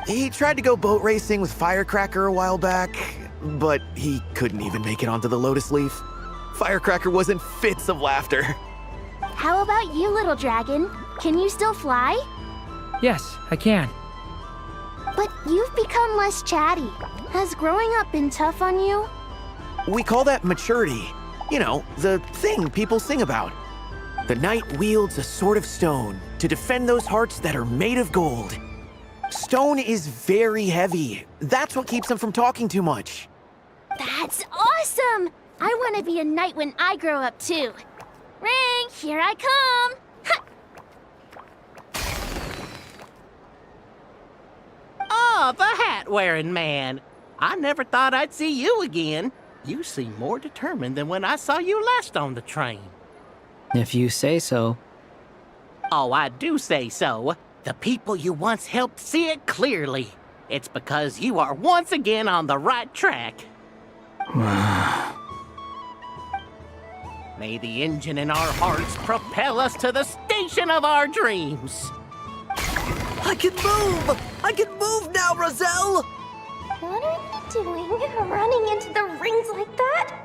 Speaker 13: He tried to go boat racing with Firecracker a while back, but he couldn't even make it onto the Lotus Leaf. Firecracker was in fits of laughter.
Speaker 11: How about you, little dragon? Can you still fly?
Speaker 14: Yes, I can.
Speaker 11: But you've become less chatty. Has growing up been tough on you?
Speaker 13: We call that maturity. You know, the thing people sing about. The knight wields a sword of stone to defend those hearts that are made of gold. Stone is very heavy. That's what keeps them from talking too much.
Speaker 11: That's awesome! I want to be a knight when I grow up, too. Ring, here I come!
Speaker 15: Ah, the hat-wearing man. I never thought I'd see you again. You seem more determined than when I saw you last on the train.
Speaker 9: If you say so.
Speaker 15: Oh, I do say so. The people you once helped see it clearly. It's because you are once again on the right track. May the engine in our hearts propel us to the station of our dreams.
Speaker 16: I can move! I can move now, Roselle!
Speaker 3: What are you doing, running into the rings like that?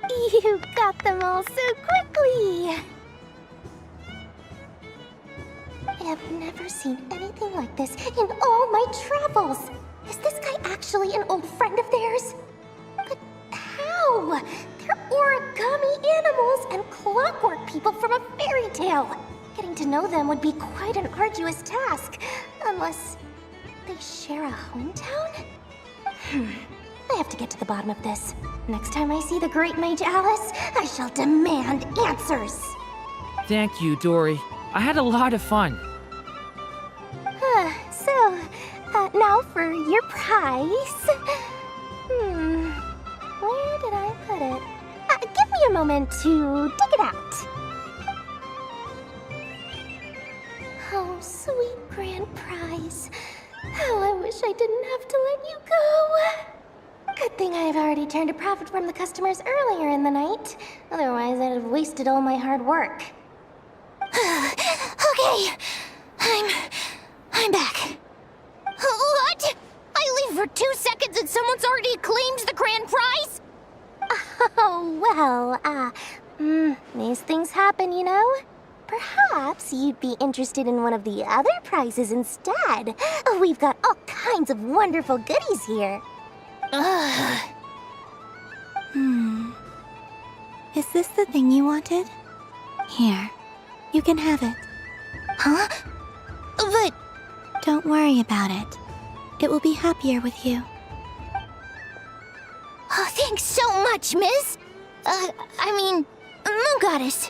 Speaker 3: You got them all so quickly! I've never seen anything like this in all my travels! Is this guy actually an old friend of theirs? But how? They're origami animals and clockwork people from a fairy tale! Getting to know them would be quite an arduous task, unless they share a hometown? I have to get to the bottom of this. Next time I see the Great Mage Alice, I shall demand answers.
Speaker 14: Thank you, Dory. I had a lot of fun.
Speaker 3: Now for your prize. Where did I put it? Give me a moment to dig it out. Oh, sweet grand prize. How I wish I didn't have to let you go. Good thing I've already turned a profit from the customers earlier in the night. Otherwise, I'd have wasted all my hard work. Okay, I'm back. What? I leave for 2 seconds and someone's already claimed the grand prize? Oh, well, these things happen, you know? Perhaps you'd be interested in one of the other prizes instead. We've got all kinds of wonderful goodies here.
Speaker 1: Is this the thing you wanted? Here, you can have it.
Speaker 3: Huh? But...
Speaker 1: Don't worry about it. It will be happier with you.
Speaker 3: Oh, thanks so much, miss. Moon Goddess.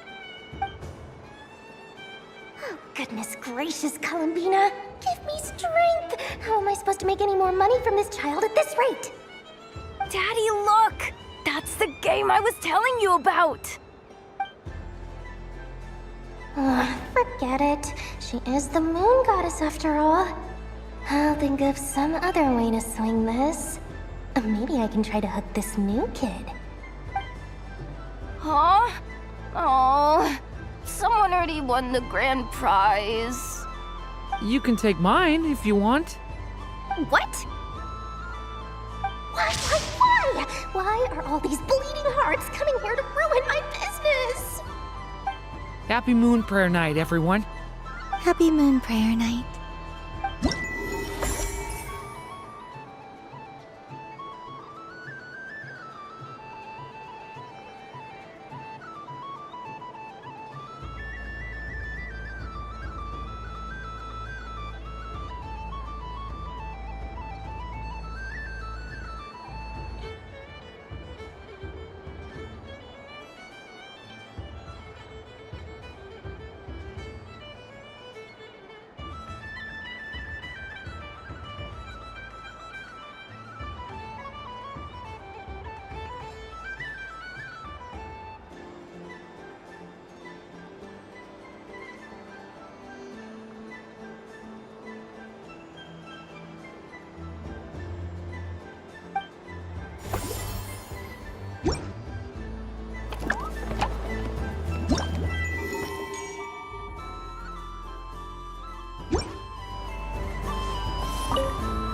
Speaker 3: Oh, goodness gracious, Columbina. Give me strength. How am I supposed to make any more money from this child at this rate?
Speaker 17: Daddy, look! That's the game I was telling you about!
Speaker 3: Forget it. She is the Moon Goddess after all. I'll think of some other way to swing this. Maybe I can try to hook this new kid.
Speaker 17: Huh? Oh, someone already won the grand prize.
Speaker 14: You can take mine if you want.
Speaker 3: What? Why? Why are all these bleeding hearts coming here to ruin my business?
Speaker 14: Happy Moon Prayer Night, everyone.
Speaker 1: Happy Moon Prayer Night.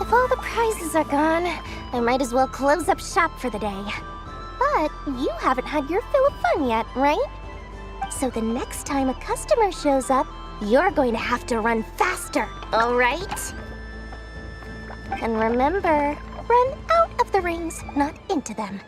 Speaker 3: If all the prizes are gone, I might as well close up shop for the day. But you haven't had your fill of fun yet, right? So the next time a customer shows up, you're going to have to run faster, all right? And remember, run out of the rings, not into them.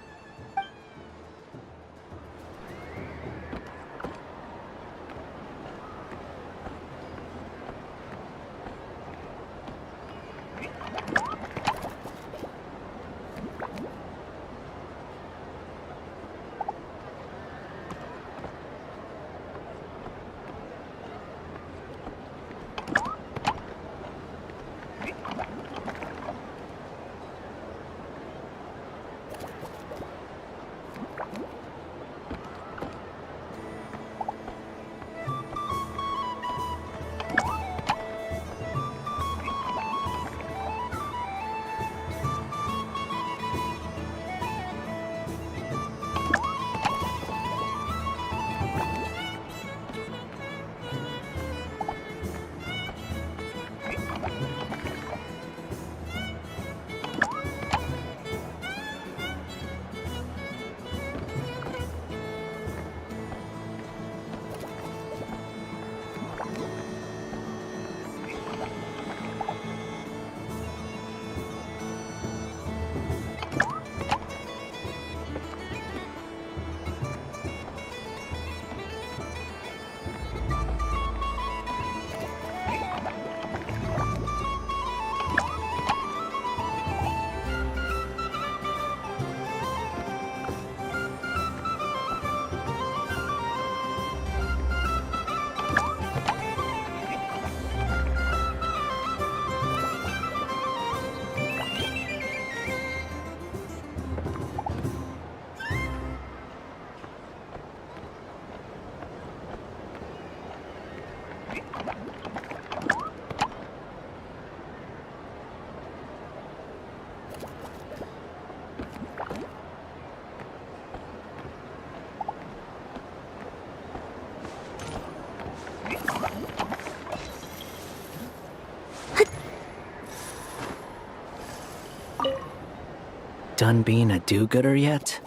Speaker 9: done being a do-gooder yet?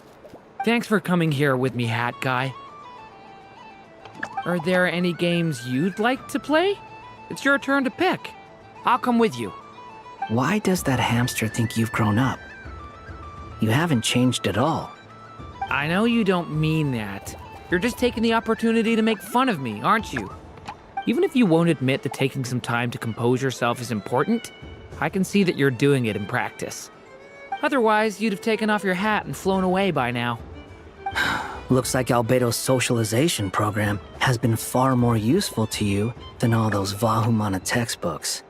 Speaker 14: Thanks for coming here with me, Hat Guy. Are there any games you'd like to play? It's your turn to pick. I'll come with you.
Speaker 9: Why does that hamster think you've grown up? You haven't changed at all.
Speaker 14: I know you don't mean that. You're just taking the opportunity to make fun of me, aren't you? Even if you won't admit that taking some time to compose yourself is important, I can see that you're doing it in practice. Otherwise, you'd have taken off your hat and flown away by now.
Speaker 9: Looks like Albedo's socialization program has been far more useful to you than all those Vahumana textbooks.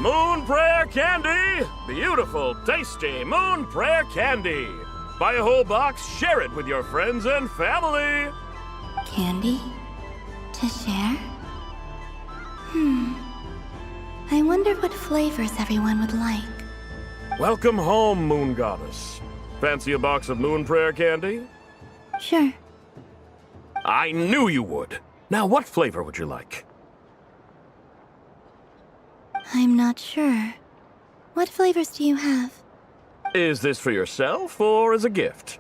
Speaker 4: Moon Prayer Candy! Beautiful, tasty Moon Prayer Candy! Buy a whole box, share it with your friends and family!
Speaker 1: Candy? To share? I wonder what flavors everyone would like.
Speaker 4: Welcome home, Moon Goddess. Fancy a box of Moon Prayer Candy?
Speaker 1: Sure.
Speaker 4: I knew you would! Now, what flavor would you like?
Speaker 1: I'm not sure. What flavors do you have?
Speaker 4: Is this for yourself or as a gift?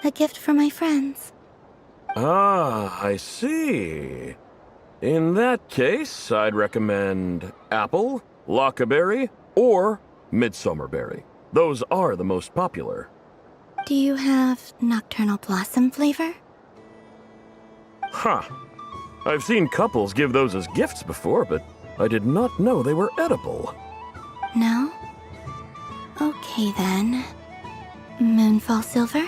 Speaker 1: A gift for my friends.
Speaker 4: Ah, I see. In that case, I'd recommend apple, lockaberry, or midsummerberry. Those are the most popular.
Speaker 1: Do you have nocturnal blossom flavor?
Speaker 4: Huh. I've seen couples give those as gifts before, but I did not know they were edible.
Speaker 1: No? Okay then. Moonfall silver?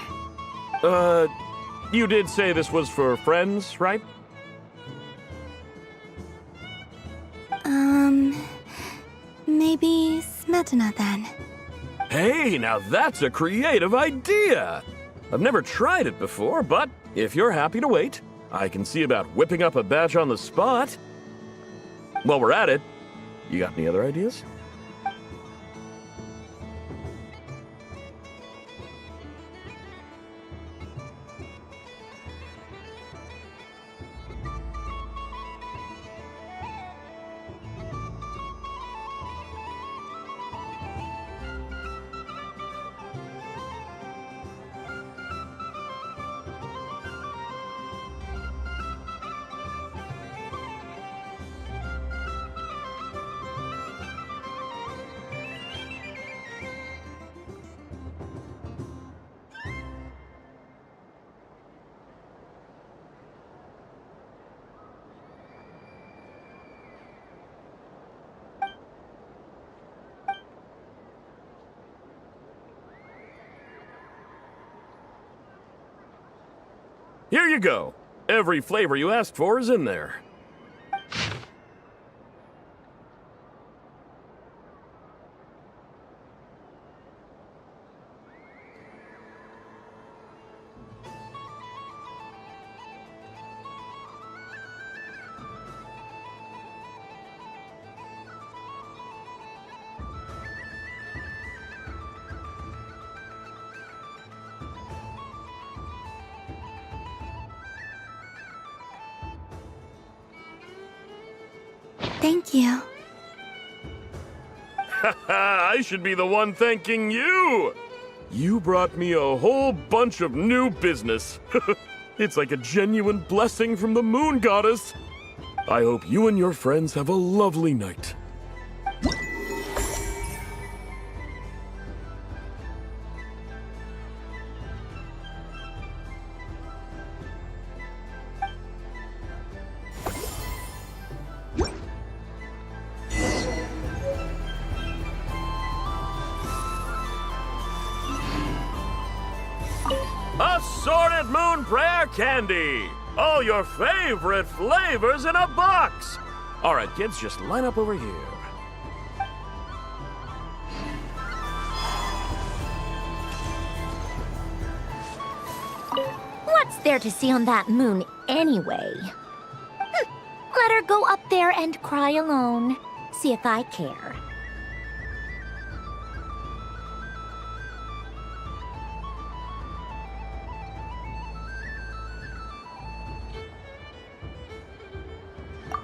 Speaker 4: You did say this was for friends, right?
Speaker 1: Maybe smetana then.
Speaker 4: Hey, now that's a creative idea! I've never tried it before, but if you're happy to wait, I can see about whipping up a batch on the spot. While we're at it, you got any other ideas? Here you go. Every flavor you asked for is in there.
Speaker 1: Thank you.
Speaker 4: I should be the one thanking you! You brought me a whole bunch of new business. It's like a genuine blessing from the moon goddess. I hope you and your friends have a lovely night. Assorted Moon Prayer Candy! All your favorite flavors in a box! Alright, kids, just line up over here.
Speaker 3: What's there to see on that moon anyway? Let her go up there and cry alone. See if I care.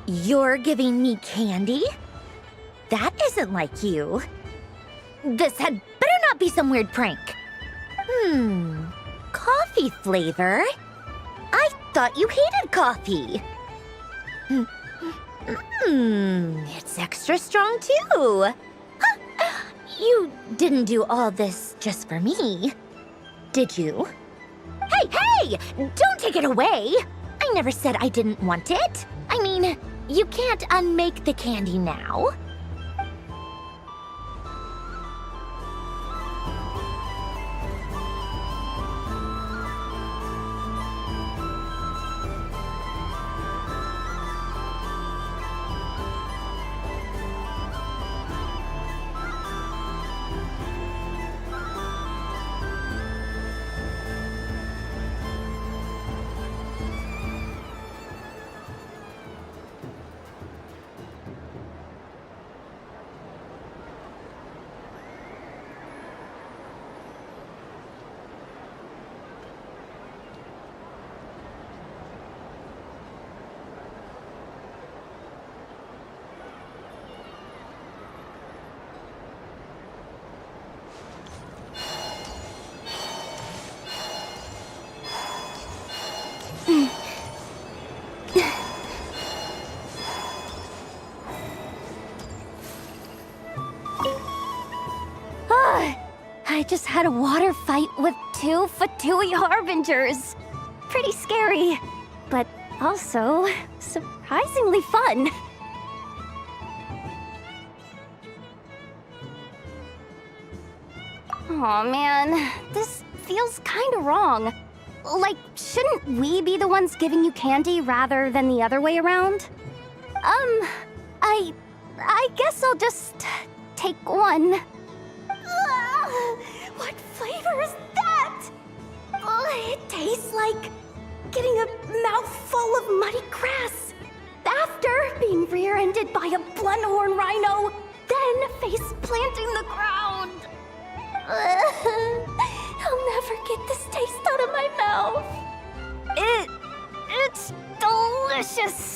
Speaker 3: You're giving me candy? That isn't like you. This had better not be some weird prank. Coffee flavor? I thought you hated coffee. It's extra strong too. Huh. You didn't do all this just for me, did you? Hey! Don't take it away! I never said I didn't want it. I mean, you can't unmake the candy now.
Speaker 11: I just had a water fight with 2 Fatui Harbingers. Pretty scary, but also surprisingly fun. Aw, man, this feels kinda wrong. Like, shouldn't we be the ones giving you candy rather than the other way around? I guess I'll just take one. What flavor is that? It tastes like getting a mouthful of muddy grass. After being rear-ended by a blunt-horn rhino, then face-planting the ground. I'll never get this taste out of my mouth. It's delicious.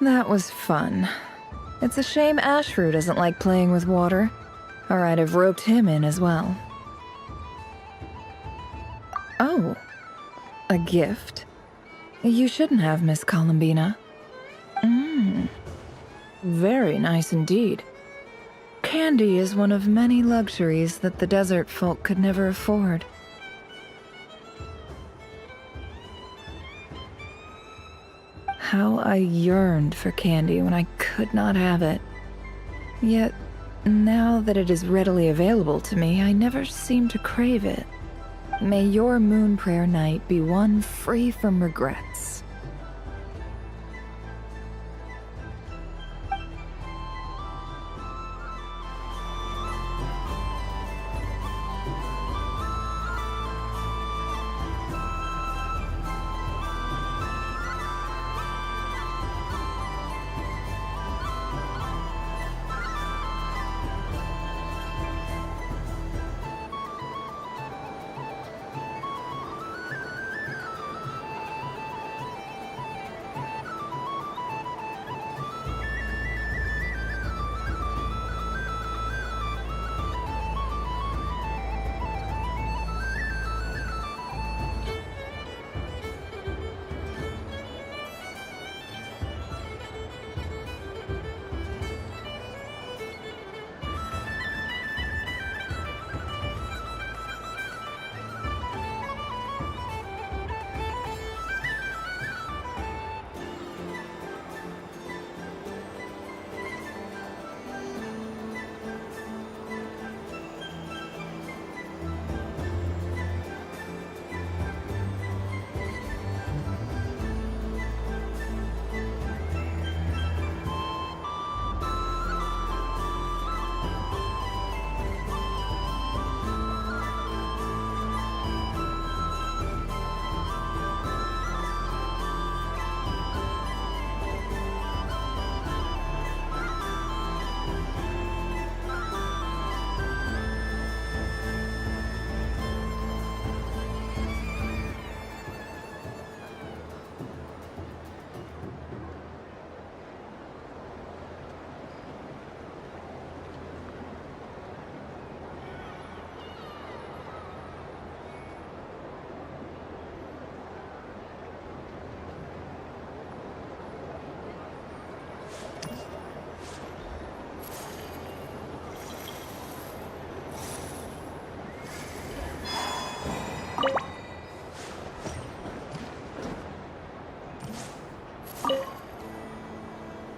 Speaker 12: That was fun. It's a shame Ashfru doesn't like playing with water, or I'd have roped him in as well. Oh, a gift? You shouldn't have, Miss Columbina. Very nice indeed. Candy is one of many luxuries that the desert folk could never afford. How I yearned for candy when I could not have it. Yet, now that it is readily available to me, I never seem to crave it. May your moon prayer night be one free from regrets.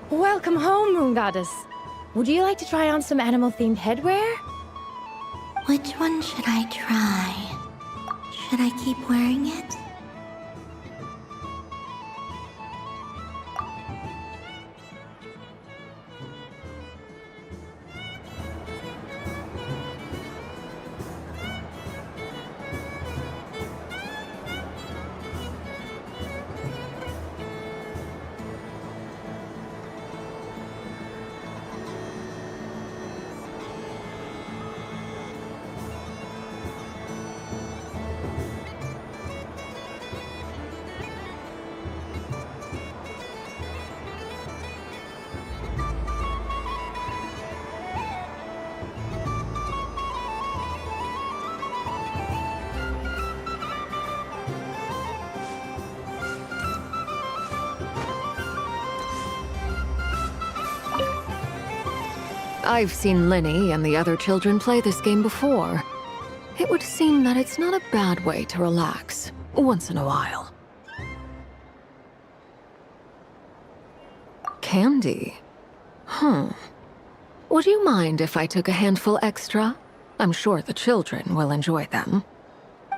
Speaker 18: Welcome home, Moon Goddess. Would you like to try on some animal-themed headwear?
Speaker 1: Which one should I try? Should I keep wearing it?
Speaker 19: I've seen Linny and the other children play this game before. It would seem that it's not a bad way to relax, once in a while. Candy? Would you mind if I took a handful extra? I'm sure the children will enjoy them.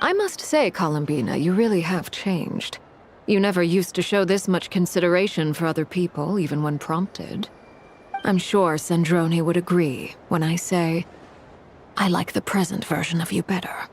Speaker 19: I must say, Columbina, you really have changed. You never used to show this much consideration for other people, even when prompted. I'm sure Sandrone would agree when I say, I like the present version of you better.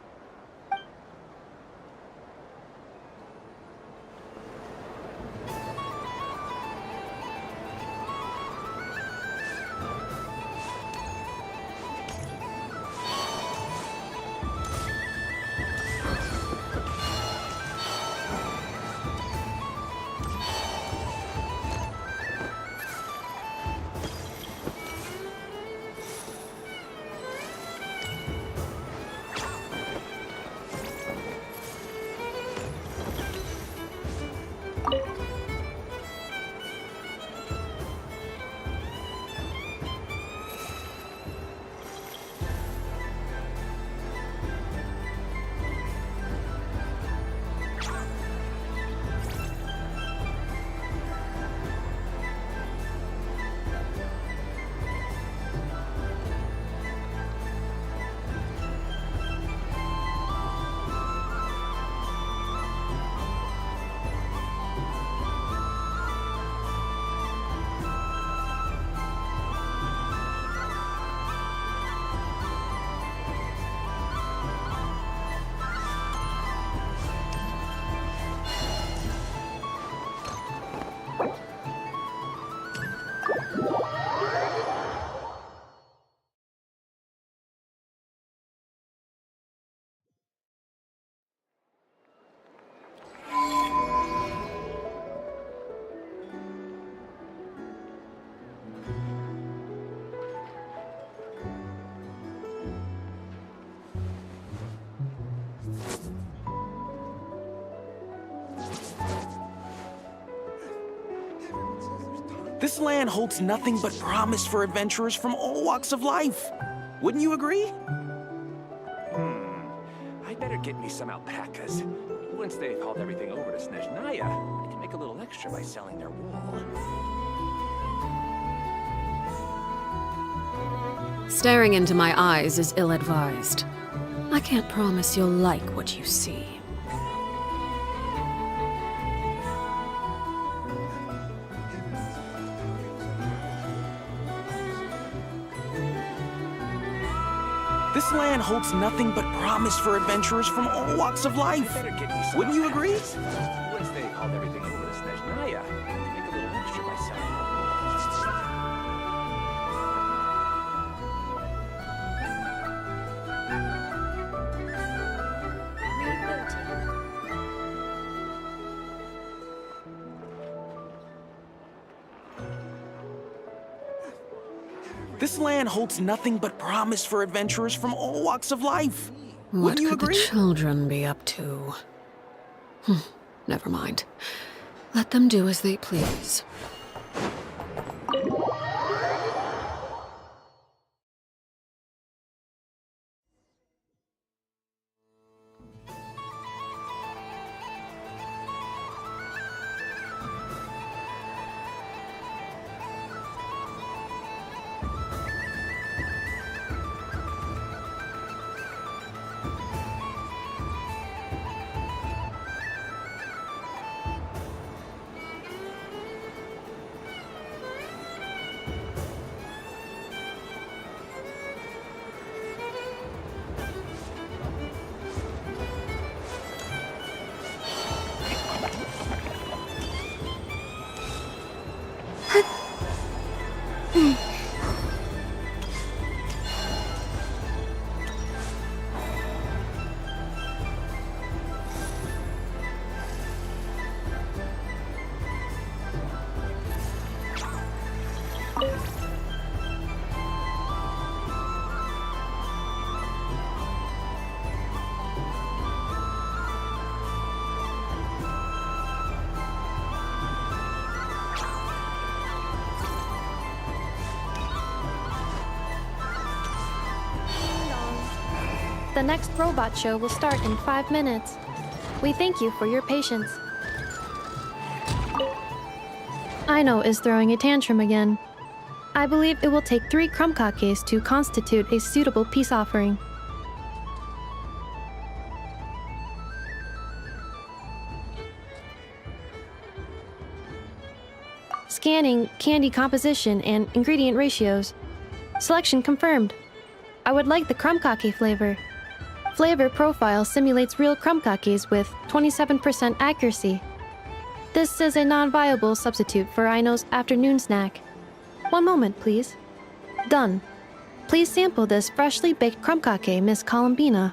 Speaker 20: This land holds nothing but promise for adventurers from all walks of life. Wouldn't you agree?
Speaker 5: I better get me some alpacas. Once they've hauled everything over to Snezhnaya, I can make a little extra by selling their wool.
Speaker 19: Staring into my eyes is ill-advised. I can't promise you'll like what you see.
Speaker 20: This land holds nothing but promise for adventurers from all walks of life. Wouldn't you agree?
Speaker 5: Once they've hauled everything over to Snezhnaya, I can make a little extra by selling their
Speaker 20: This land holds nothing but promise for adventurers from all walks of life.
Speaker 19: What
Speaker 20: Wouldn't you
Speaker 19: could the
Speaker 20: agree?
Speaker 19: children be up to? Never mind. Let them do as they please.
Speaker 10: The next robot show will start in 5 minutes. We thank you for your patience. Aino is throwing a tantrum again. I believe it will take 3 crumb-kakes to constitute a suitable peace offering. Scanning candy composition and ingredient ratios. Selection confirmed. I would like the crumb-kake flavor. Flavor profile simulates real crumb-kakes with 27% accuracy. This is a non-viable substitute for Aino's afternoon snack. One moment, please. Done. Please sample this freshly baked crumb-kake, Miss Columbina.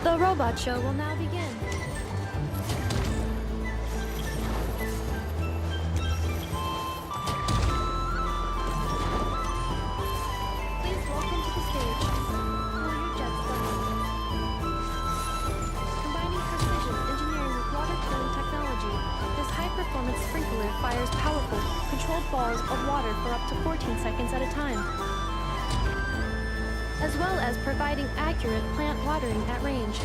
Speaker 10: The robot show will now begin. Sprinkler fires powerful, controlled balls of water for up to 14 seconds at a time, as well as providing accurate plant watering at range.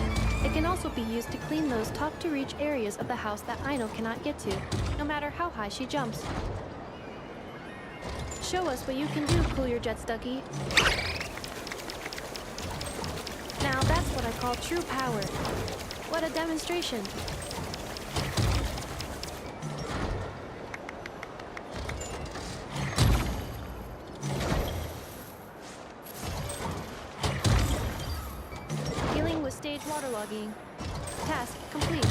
Speaker 10: It can also be used to clean those tough-to-reach areas of the house that Aino cannot get to, no matter how high she jumps. Show us what you can do, Cool Your Jets, Ducky. Now that's what I call true power. What a demonstration. Stage waterlogging. Task complete.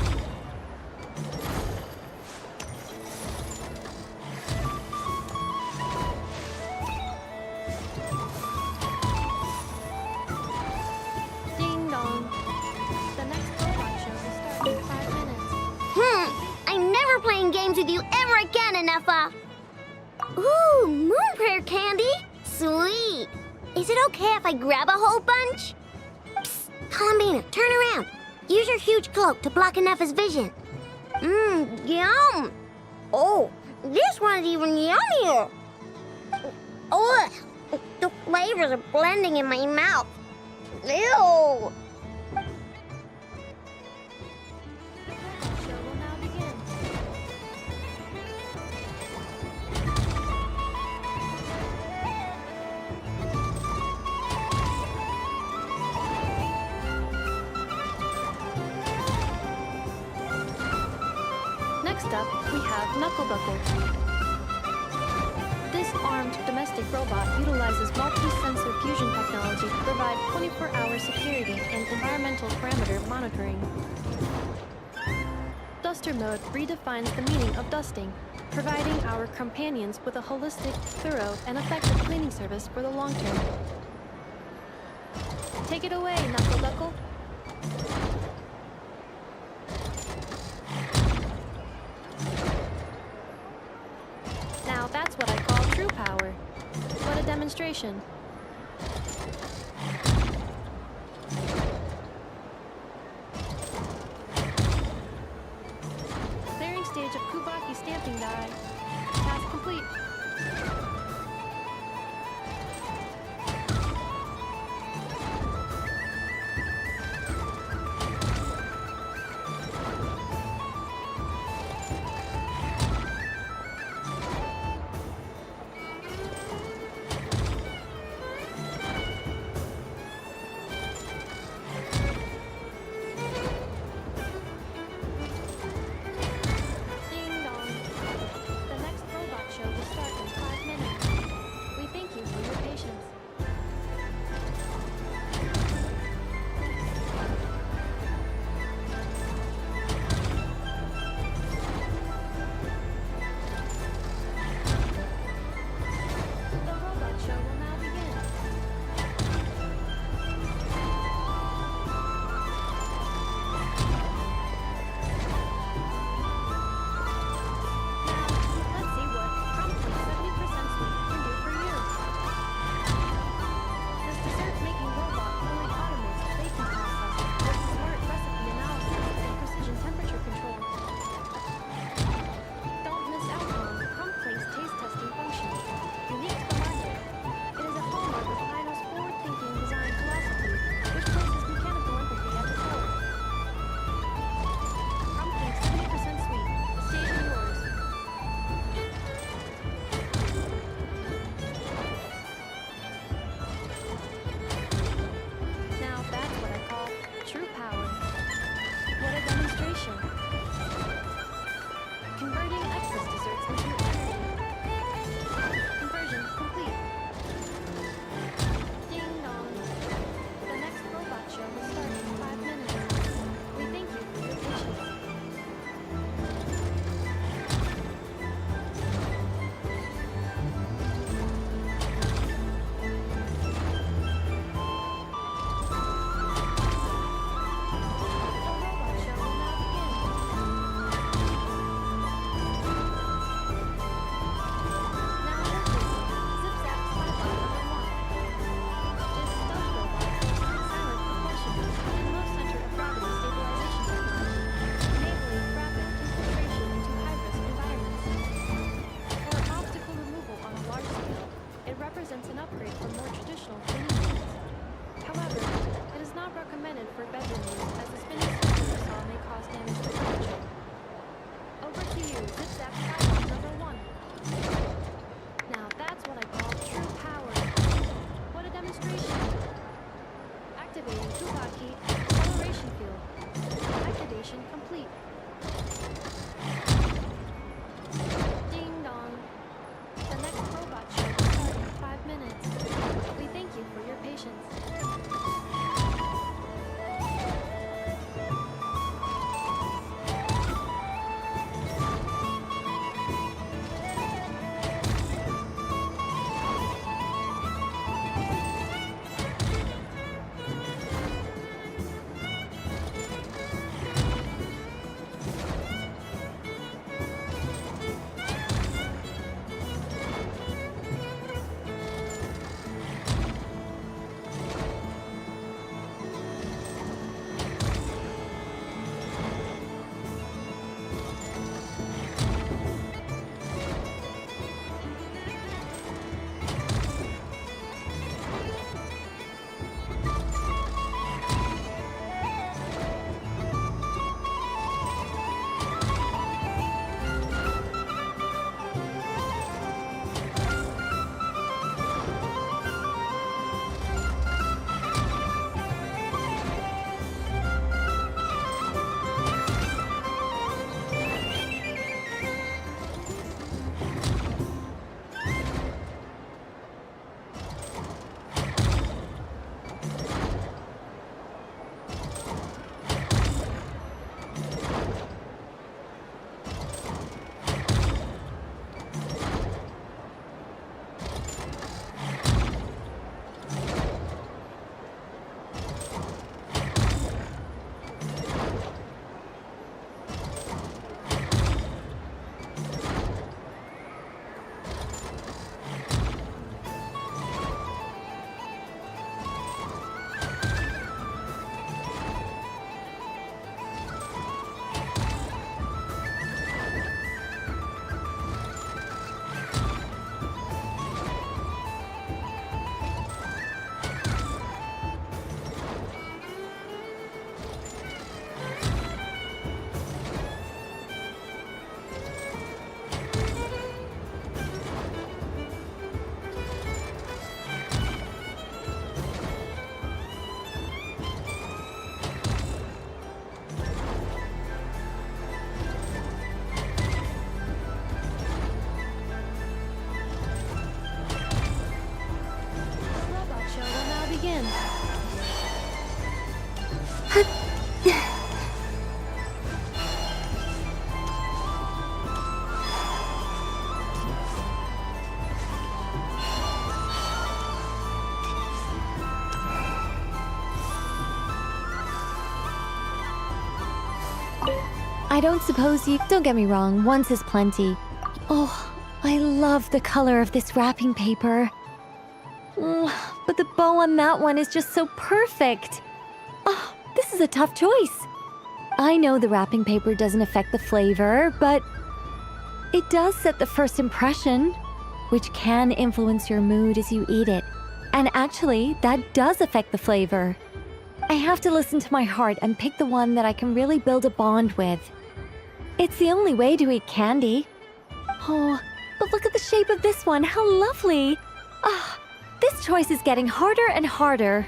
Speaker 10: Ding dong. The next robot show will start in 5 minutes.
Speaker 3: I'm never playing games with you ever again, Enough. Ooh, moon prayer candy. Sweet. Is it okay if I grab a whole bunch? Columbina, turn around. Use your huge cloak to block Enough's vision. Yum!
Speaker 21: Oh, this one's even yummier. Ugh, the flavors are blending in my mouth. Ew.
Speaker 10: Next up, we have Knuckle Buckle. This armed domestic robot utilizes multi-sensor fusion technology to provide 24-hour security and environmental parameter monitoring. Duster mode redefines the meaning of dusting, providing our companions with a holistic, thorough, and effective cleaning service for the long term. Take it away, Knuckle Buckle. Now that's what I call true power. What a demonstration. Clearing stage of Kubaki stamping die. Task complete. Ding dong. The next robot show will start in 5 minutes. We thank you for your patience. The robot show will now begin. Let's see what promptly 70% sweet can do for you. This dessert-making robot fully automates the baking process with smart recipe analysis and precision temperature control. Don't miss out on Crumplin's taste testing function. Unique to the market, it is a hallmark of Hino's forward-thinking design philosophy, which places mechanical empathy at the core. Crumplin's 70% sweet. The stage is yours. Now that's what I call true power. What a demonstration. Converting excess desserts into energy. Conversion complete. Ding dong. The next robot show will start in 5 minutes. We thank you for your patience. Represents an upgrade from more traditional cleaning methods. However, it is not recommended for bedroom use as the spinning surface saw may cause damage to furniture. Over to you, Zip Zap Skywalk number 1. Now that's what I call true power. What a demonstration! Activating Kubaki acceleration field. Activation complete. Ding dong. The next robot show will start in 5 minutes. We thank you for your patience.
Speaker 2: I don't suppose you... Don't get me wrong, once is plenty. Oh, I love the color of this wrapping paper. But the bow on that one is just so perfect. Oh, this is a tough choice. I know the wrapping paper doesn't affect the flavor, but it does set the first impression, which can influence your mood as you eat it. And actually, that does affect the flavor. I have to listen to my heart and pick the one that I can really build a bond with. It's the only way to eat candy. Oh, but look at the shape of this one. How lovely. Ah, this choice is getting harder and harder.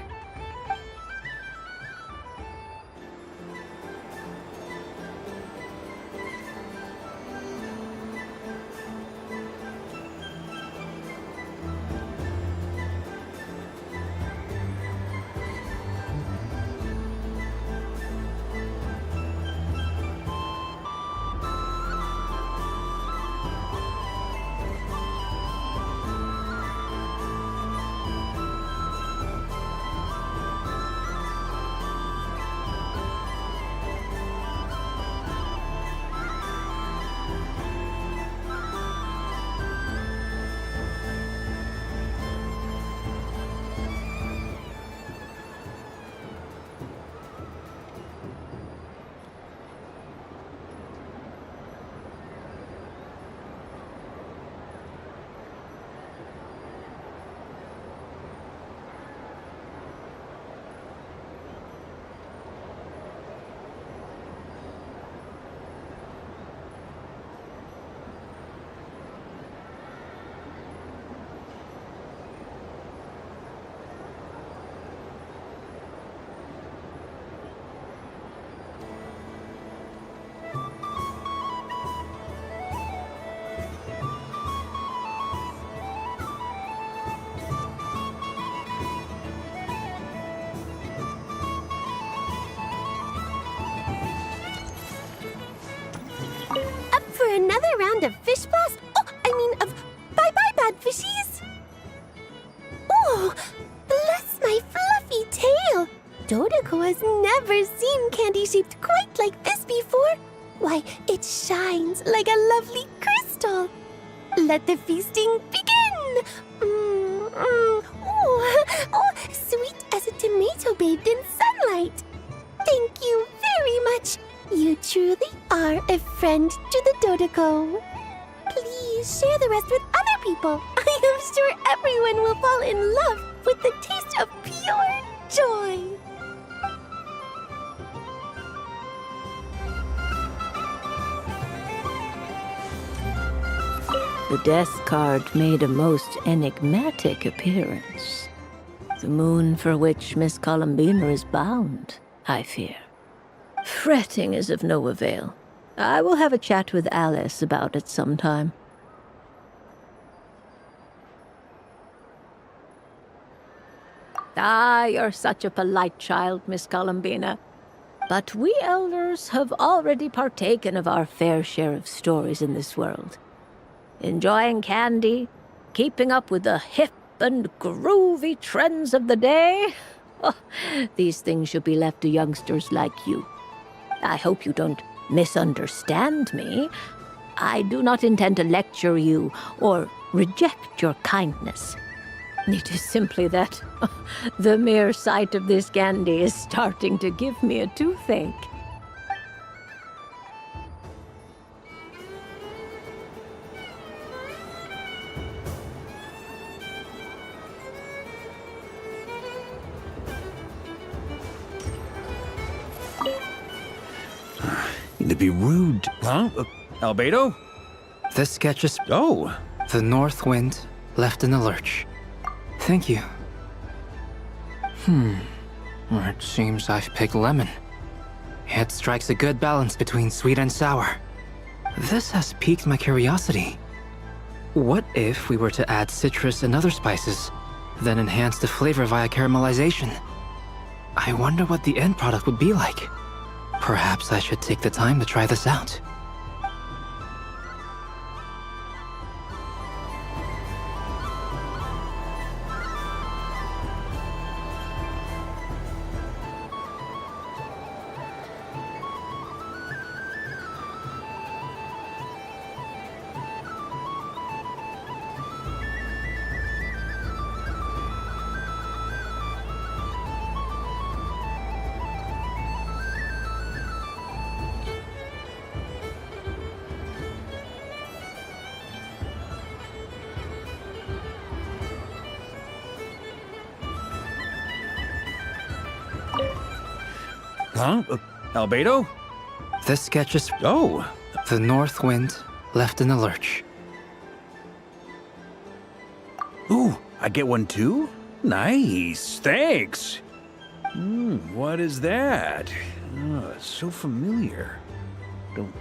Speaker 3: For another round of fish blast? Oh, I mean of bye-bye bad fishies. Oh, bless my fluffy tail. Dodoko has never seen candy shaped quite like this before. Why, it shines like a lovely crystal. Let the feasting begin. Oh, sweet as a tomato bathed in sunlight. Thank you very much. You truly are a friend to the Dodoko. Please share the rest with other people. I am sure everyone will fall in love with the taste of pure joy.
Speaker 6: The death card made a most enigmatic appearance. The moon for which Miss Columbina is bound, I fear. Fretting is of no avail. I will have a chat with Alice about it sometime. Ah, you're such a polite child, Miss Columbina. But we elders have already partaken of our fair share of stories in this world. Enjoying candy, keeping up with the hip and groovy trends of the day. Oh, these things should be left to youngsters like you. I hope you don't misunderstand me. I do not intend to lecture you or reject your kindness. It is simply that the mere sight of this candy is starting to give me a toothache.
Speaker 7: To be rude. Huh? Albedo?
Speaker 22: This sketch is...
Speaker 7: Oh.
Speaker 22: The North Wind left in the lurch. Thank you. It seems I've picked lemon. It strikes a good balance between sweet and sour. This has piqued my curiosity. What if we were to add citrus and other spices, then enhance the flavor via caramelization? I wonder what the end product would be like. Perhaps I should take the time to try this out.
Speaker 7: Huh? Albedo?
Speaker 22: This sketch is...
Speaker 7: Oh!
Speaker 22: The North Wind left in the lurch.
Speaker 7: Ooh, I get one too? Nice, thanks. What is that? Oh, it's so familiar. Don't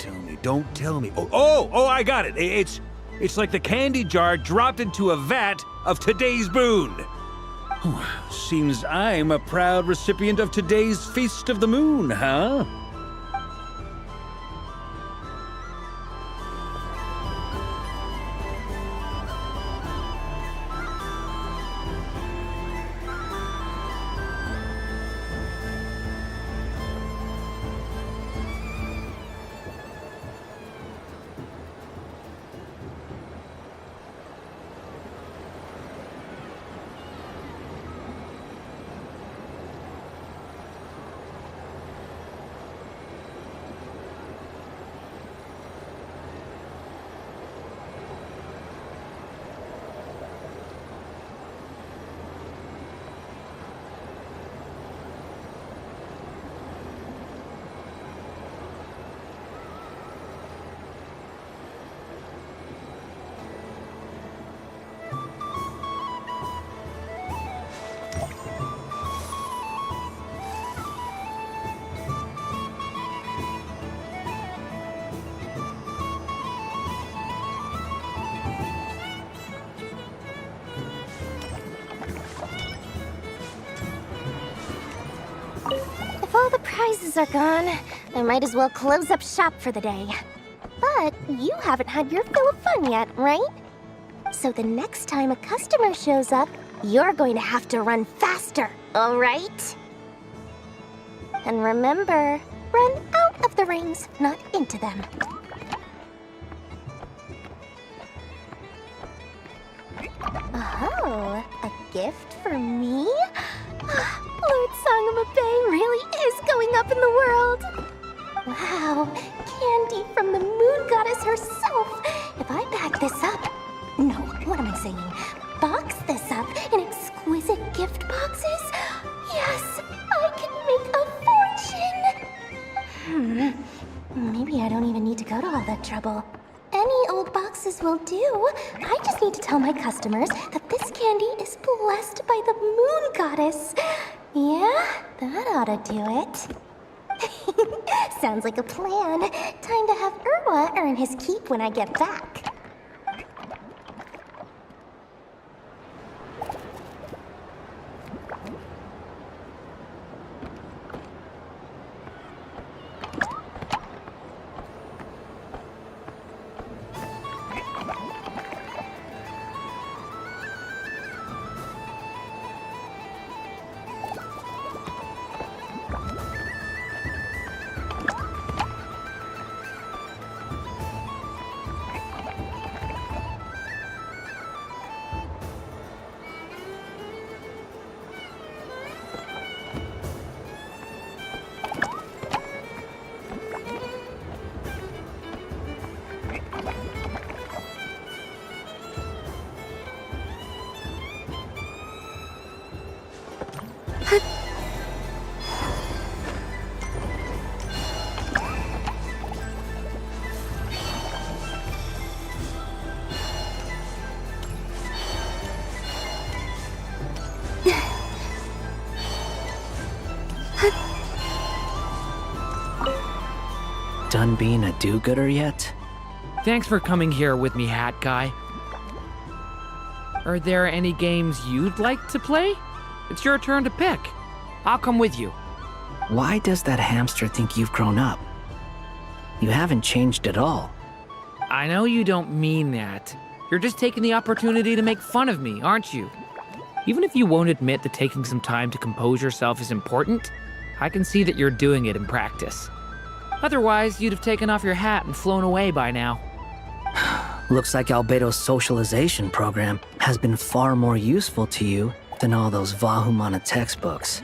Speaker 7: tell me. Oh, I got it. It's like the candy jar dropped into a vat of today's boon. Seems I'm a proud recipient of today's Feast of the Moon, huh?
Speaker 3: If all the prizes are gone, I might as well close up shop for the day. But you haven't had your fill of fun yet, right? So the next time a customer shows up, you're going to have to run faster, all right? And remember, run out of the rings, not into them. Oh, a gift for me? Lord Sangama Bay really is going up in the world. Wow, candy from the moon goddess herself. If I bag this up... No, what am I saying? Box this up in exquisite gift boxes? Yes, I can make a fortune. Maybe I don't even need to go to all that trouble. Any old boxes will do. I just need to tell my customers that this candy is blessed by the moon goddess. Yeah, that ought to do it. Sounds like a plan. Time to have Irwa earn his keep when I get back.
Speaker 9: Done being a do-gooder yet?
Speaker 14: Thanks for coming here with me, Hat Guy. Are there any games you'd like to play? It's your turn to pick. I'll come with you.
Speaker 9: Why does that hamster think you've grown up? You haven't changed at all.
Speaker 14: I know you don't mean that. You're just taking the opportunity to make fun of me, aren't you? Even if you won't admit that taking some time to compose yourself is important, I can see that you're doing it in practice. Otherwise, you'd have taken off your hat and flown away by now.
Speaker 9: Looks like Albedo's socialization program has been far more useful to you than all those Vahumana textbooks.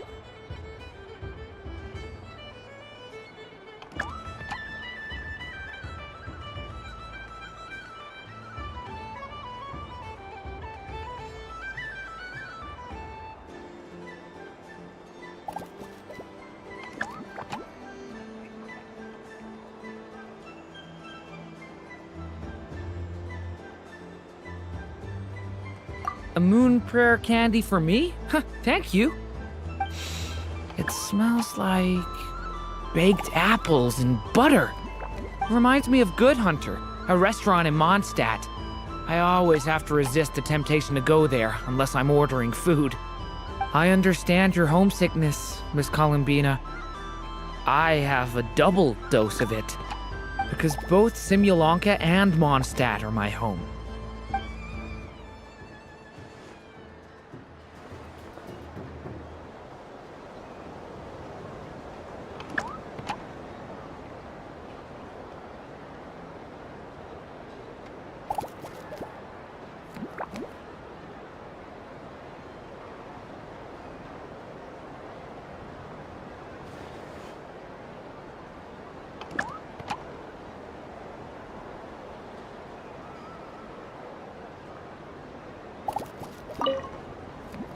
Speaker 14: A moon prayer candy for me? Huh, thank you. It smells like baked apples and butter. Reminds me of Good Hunter, a restaurant in Mondstadt. I always have to resist the temptation to go there unless I'm ordering food. I understand your homesickness, Miss Columbina. I have a double dose of it, because both Simulanka and Mondstadt are my home.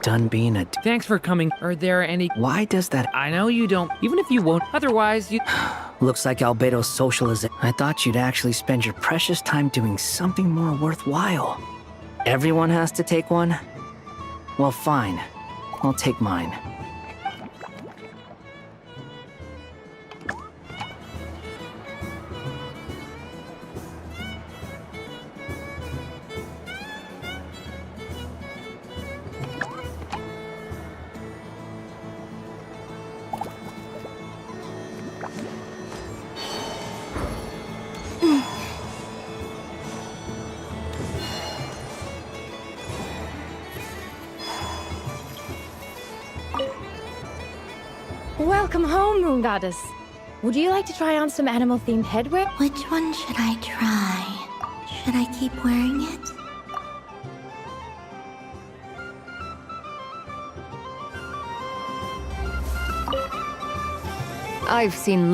Speaker 9: Done being a...
Speaker 14: Thanks for coming. Are there any...
Speaker 9: Why does that...
Speaker 14: I know you don't. Even if you won't. Otherwise, you...
Speaker 9: Looks like Albedo's socialization. I thought you'd actually spend your precious time doing something more worthwhile. Everyone has to take one? Well, fine. I'll take mine.
Speaker 18: Welcome home, Moon Goddess. Would you like to try on some animal-themed headwear?
Speaker 1: Which one should I try? Should I keep wearing it?
Speaker 19: I've seen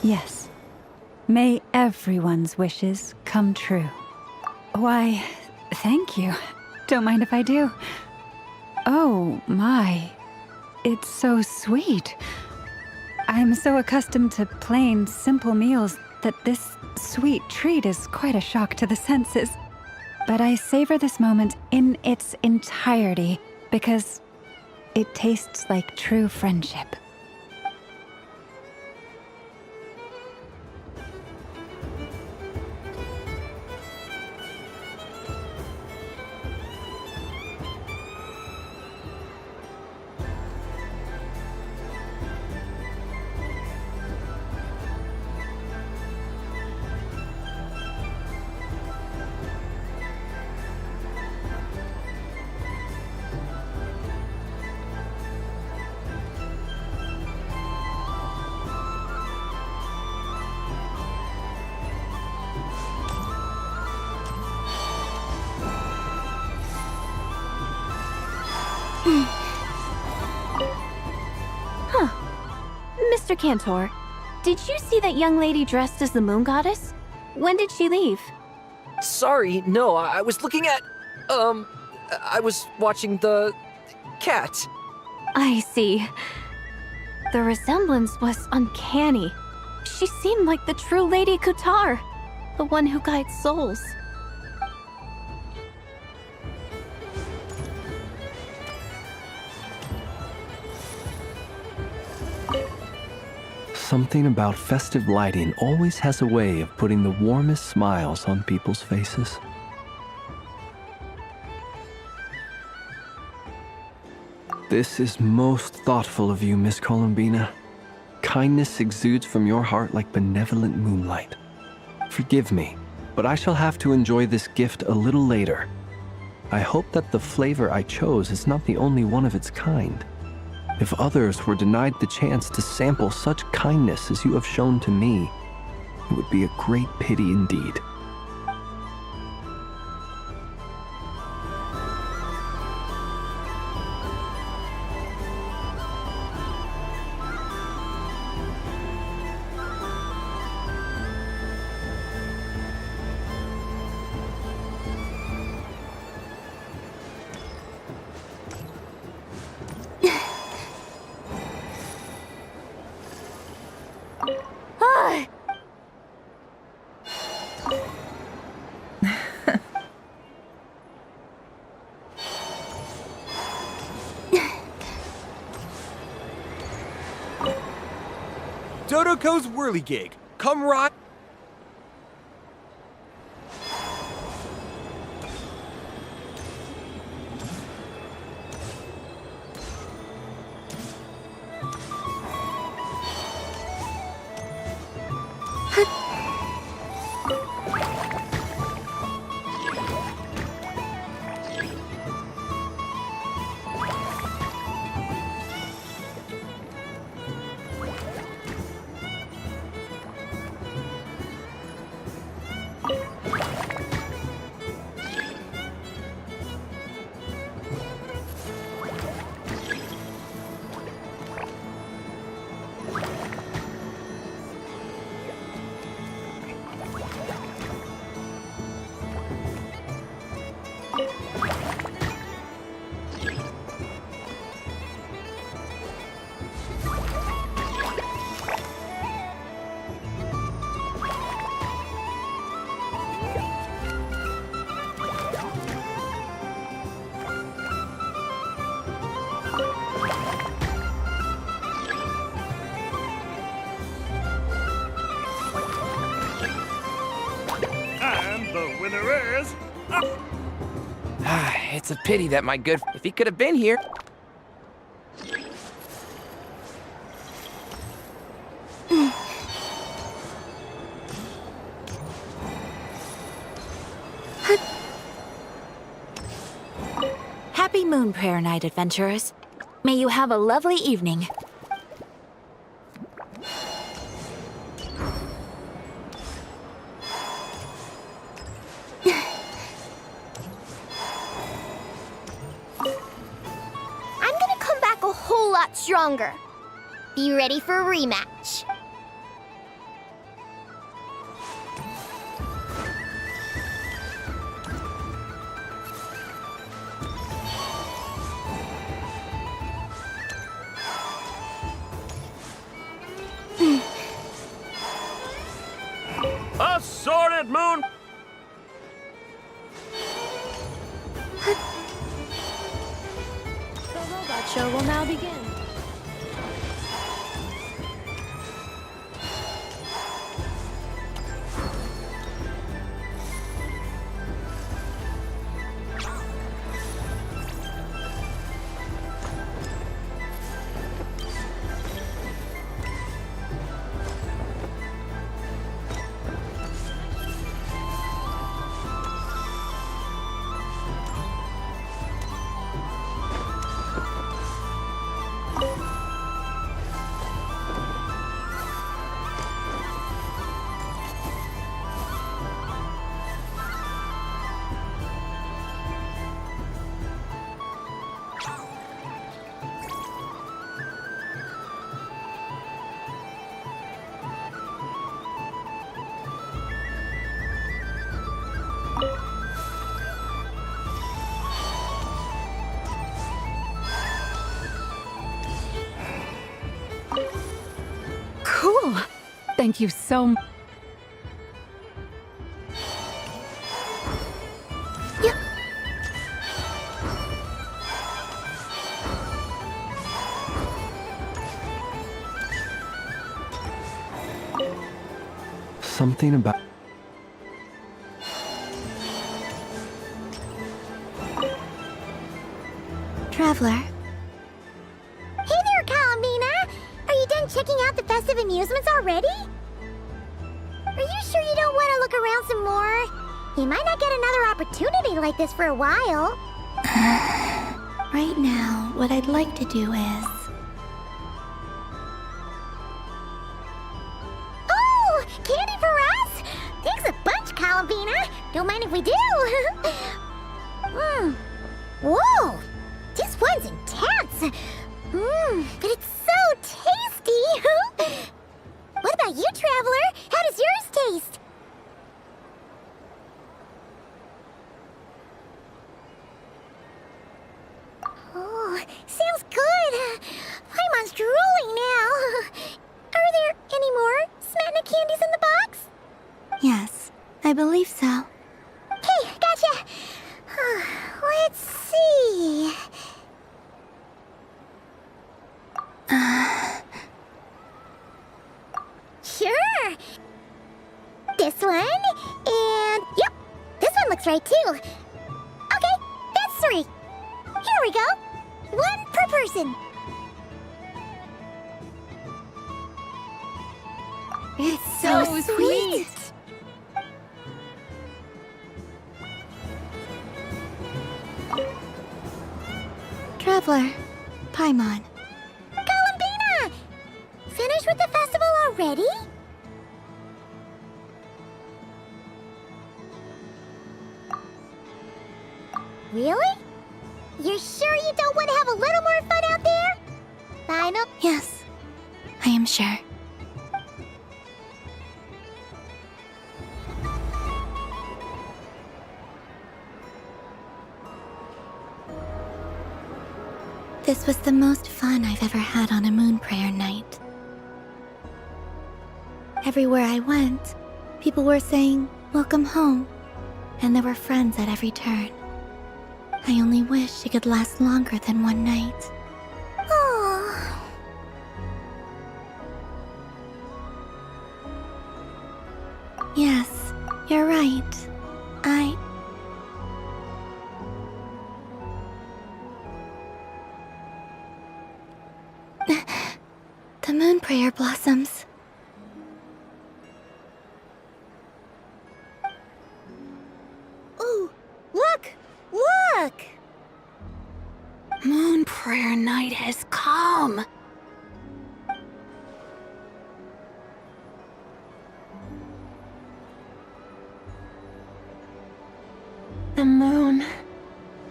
Speaker 8: Yes. May everyone's wishes come true. Why, thank you. Don't mind if I do. Oh, my. It's so sweet. I'm so accustomed to plain, simple meals that this sweet treat is quite a shock to the senses. But I savor this moment in its entirety because it tastes like true friendship.
Speaker 11: Huh. Mr. Cantor, did you see that young lady dressed as the Moon Goddess? When did she leave?
Speaker 16: Sorry, no, I was looking at... I was watching the... cat.
Speaker 10: I see. The resemblance was uncanny. She seemed like the true Lady Kutar, the one who guides souls.
Speaker 13: Something about festive lighting always has a way of putting the warmest smiles on people's faces. This is most thoughtful of you, Miss Columbina. Kindness exudes from your heart like benevolent moonlight. Forgive me, but I shall have to enjoy this gift a little later. I hope that the flavor I chose is not the only one of its kind. If others were denied the chance to sample such kindness as you have shown to me, it would be a great pity indeed.
Speaker 15: Dodoco's whirligig. Come right.
Speaker 23: It's a pity that my good... If he could have been here...
Speaker 24: Happy Moon Prayer Night, adventurers. May you have a lovely evening.
Speaker 21: Stronger. Be ready for a rematch.
Speaker 4: Assorted moon!
Speaker 10: The robot show will now begin.
Speaker 8: Thank you so much.
Speaker 13: Something about...
Speaker 1: Traveler,
Speaker 21: Hey there, Colomina! Are you done checking out the festive amusements already? Are you sure you don't want to look around some more? You might not get another opportunity like this for a while.
Speaker 1: right now, what I'd like to do is...
Speaker 21: Oh! Candy for us? Thanks a bunch, Columbina. Don't mind if we do. Whoa! This one's intense. But it's so tasty. What about you, Traveler? How does yours taste? Oh, sounds good. Paimon's drooling now. Are there any more Smatna candies in the box?
Speaker 1: Yes, I believe so.
Speaker 21: Okay, gotcha. Let's see. Sure. This one, and yep, this one looks right too. Okay, that's 3. Here we go. 1 per person.
Speaker 8: It's so sweet.
Speaker 1: Traveler, Paimon.
Speaker 21: Columbina! Finished with the festival already? Really? You're sure you don't want to have a little more fun out there? Final?
Speaker 1: Yes, I am sure. This was the most fun I've ever had on a moon prayer night. Everywhere I went, people were saying, "Welcome home," and there were friends at every turn. I only wish it could last longer than one night.
Speaker 21: Oh.
Speaker 1: Yes, you're right. The moon prayer blossoms.
Speaker 21: Ooh, look! Look!
Speaker 24: Moon prayer night has come. The moon.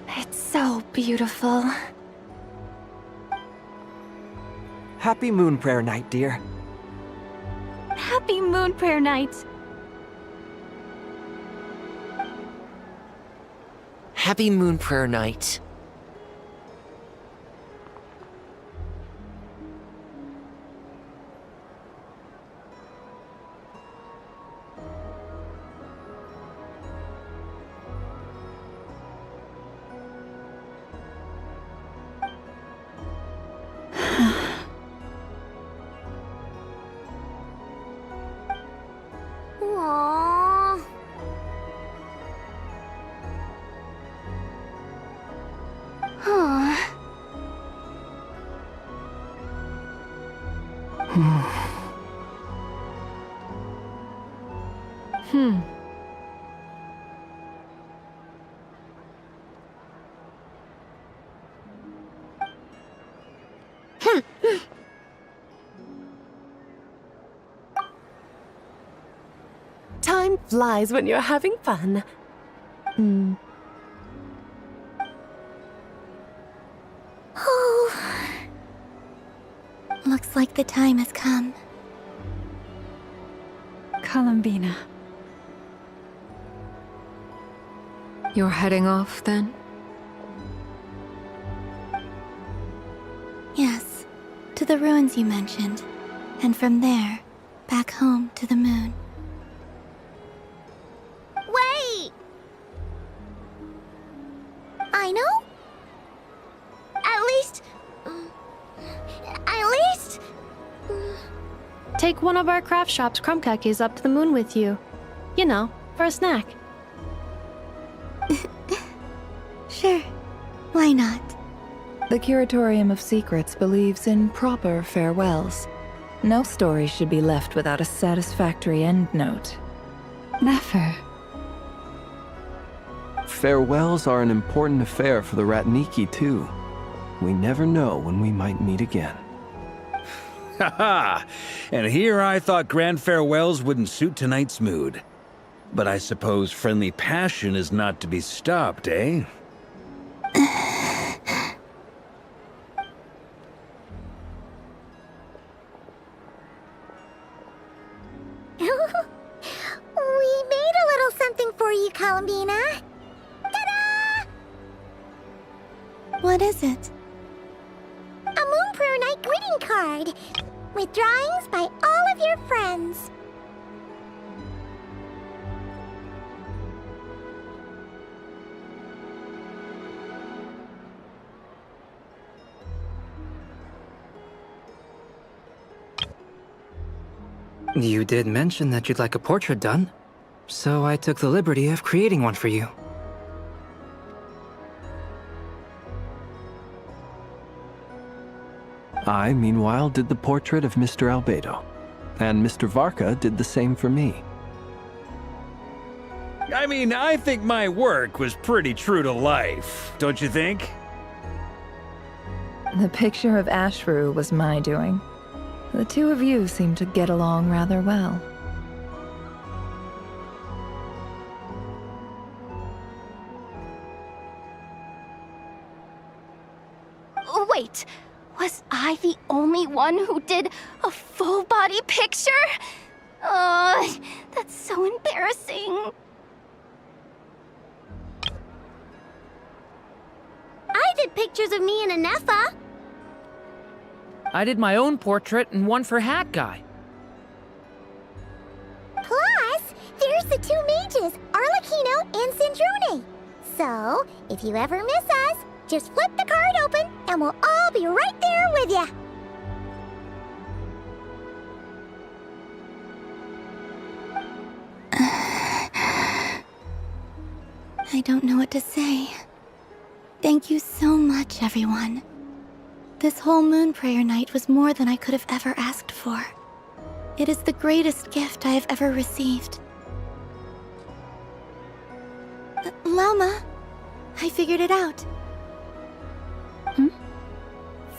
Speaker 24: It's so beautiful.
Speaker 15: Happy Moon Prayer Night, dear.
Speaker 24: Happy moon prayer night.
Speaker 23: Happy Moon Prayer Night.
Speaker 21: Aww. Huh.
Speaker 5: Time flies when you're having fun.
Speaker 21: Oh.
Speaker 1: Looks like the time has come.
Speaker 8: Columbina.
Speaker 19: You're heading off then?
Speaker 1: Yes, to the ruins you mentioned. And from there, back home to the moon.
Speaker 21: Wait! I know? At least...
Speaker 10: Take one of our craft shop's crumb cookies up to the moon with you. You know, for a snack.
Speaker 1: Sure. Why not?
Speaker 2: The Curatorium of Secrets believes in proper farewells. No story should be left without a satisfactory endnote.
Speaker 8: Never.
Speaker 13: Farewells are an important affair for the Ratniki, too. We never know when we might meet again.
Speaker 7: Haha! And here I thought grand farewells wouldn't suit tonight's mood. But I suppose friendly passion is not to be stopped, eh?
Speaker 21: We made a little something for you, Columbina. Ta-da!
Speaker 1: What is it?
Speaker 21: A Moon Prayer Night greeting card with drawings by all of your friends.
Speaker 22: You did mention that you'd like a portrait done, so I took the liberty of creating one for you.
Speaker 13: I, meanwhile, did the portrait of Mr. Albedo, and Mr. Varka did the same for me.
Speaker 7: I mean, I think my work was pretty true to life, don't you think?
Speaker 2: The picture of Ashru was my doing. The two of you seem to get along rather well.
Speaker 11: Wait, was I the only one who did a full body picture? That's so embarrassing.
Speaker 21: I did pictures of me and Anefa.
Speaker 14: I did my own portrait and one for Hat Guy.
Speaker 21: Plus, there's the two mages, Arlecchino and Sandrone. So, if you ever miss us, just flip the card open and we'll all be right there with you.
Speaker 1: I don't know what to say. Thank you so much, everyone. This whole Moon Prayer Night was more than I could have ever asked for. It is the greatest gift I have ever received. Lama, I figured it out.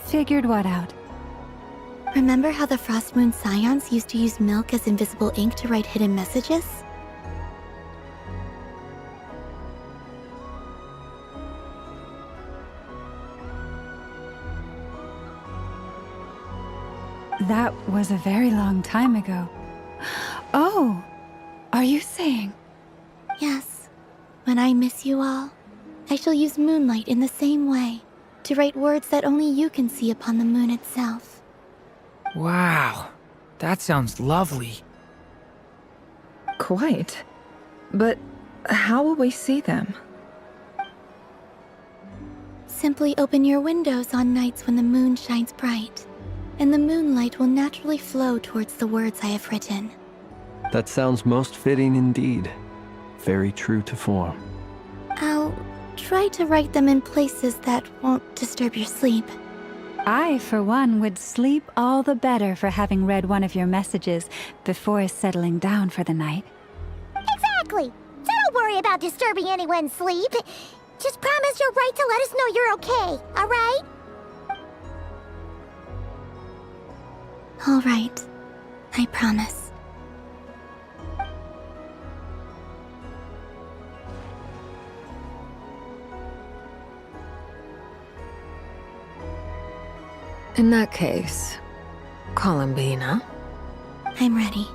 Speaker 8: Figured what out?
Speaker 1: Remember how the Frost Moon Scions used to use milk as invisible ink to write hidden messages?
Speaker 8: That was a very long time ago. Oh, are you saying?
Speaker 1: Yes. When I miss you all, I shall use moonlight in the same way, to write words that only you can see upon the moon itself.
Speaker 14: Wow, that sounds lovely.
Speaker 2: Quite. But how will we see them?
Speaker 1: Simply open your windows on nights when the moon shines bright, and the moonlight will naturally flow towards the words I have written.
Speaker 13: That sounds most fitting indeed. Very true to form.
Speaker 1: I'll try to write them in places that won't disturb your sleep.
Speaker 8: I, for one, would sleep all the better for having read one of your messages before settling down for the night.
Speaker 21: Exactly. So don't worry about disturbing anyone's sleep. Just promise you'll write to let us know you're okay, all right?
Speaker 1: All right. I promise.
Speaker 19: In that case, Columbina.
Speaker 1: I'm ready.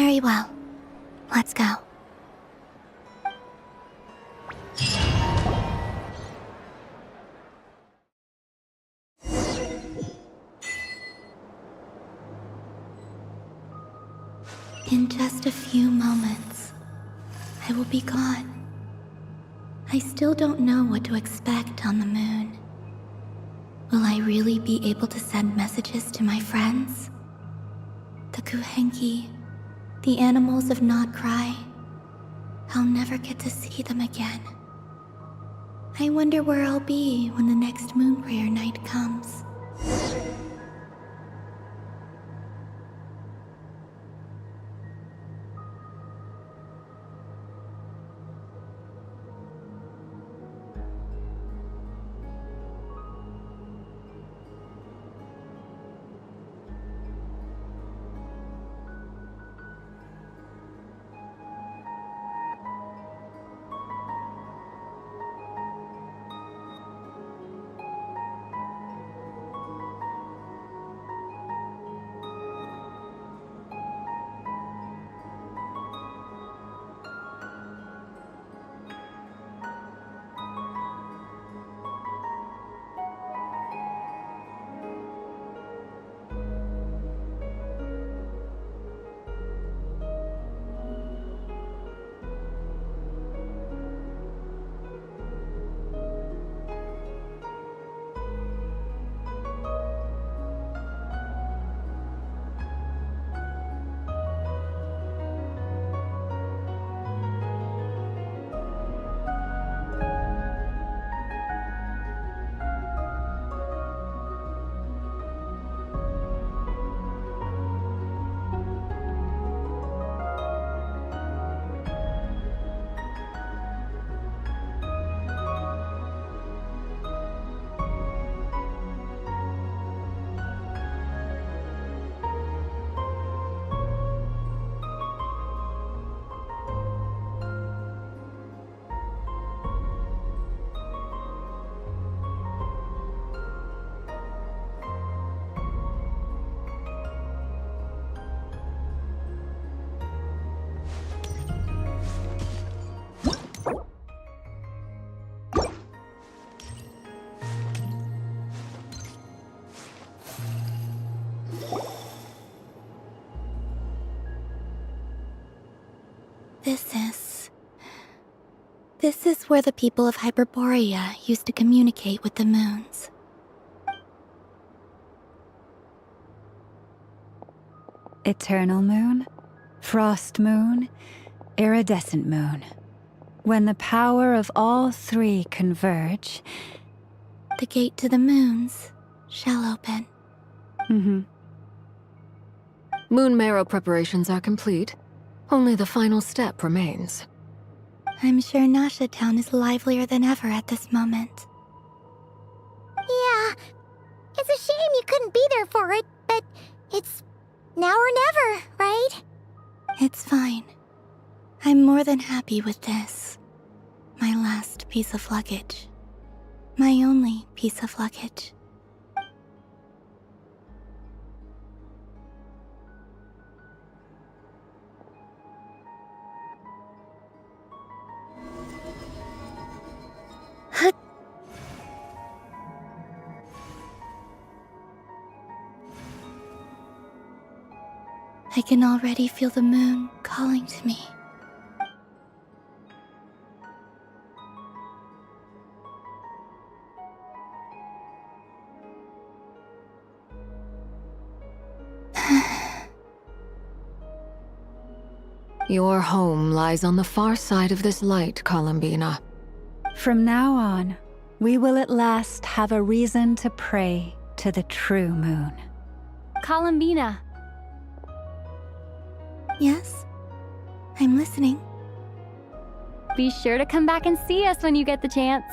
Speaker 1: Very well. Let's go. In just a few moments, I will be gone. I still don't know what to expect on the moon. Will I really be able to send messages to my friends? The Kuhenki, the animals of Not Cry. I'll never get to see them again. I wonder where I'll be when the next moon prayer night comes. This is where the people of Hyperborea used to communicate with the moons.
Speaker 8: Eternal moon, frost moon, iridescent moon. When the power of all three converge,
Speaker 1: the gate to the moons shall open.
Speaker 19: Moon marrow preparations are complete. Only the final step remains.
Speaker 1: I'm sure Nasha Town is livelier than ever at this moment.
Speaker 21: Yeah, it's a shame you couldn't be there for it, but it's now or never, right?
Speaker 1: It's fine. I'm more than happy with this. My last piece of luggage. My only piece of luggage. I can already feel the moon calling to me.
Speaker 19: Your home lies on the far side of this light, Columbina.
Speaker 8: From now on, we will at last have a reason to pray to the true moon.
Speaker 11: Columbina.
Speaker 1: Yes? I'm listening.
Speaker 11: Be sure to come back and see us when you get the chance.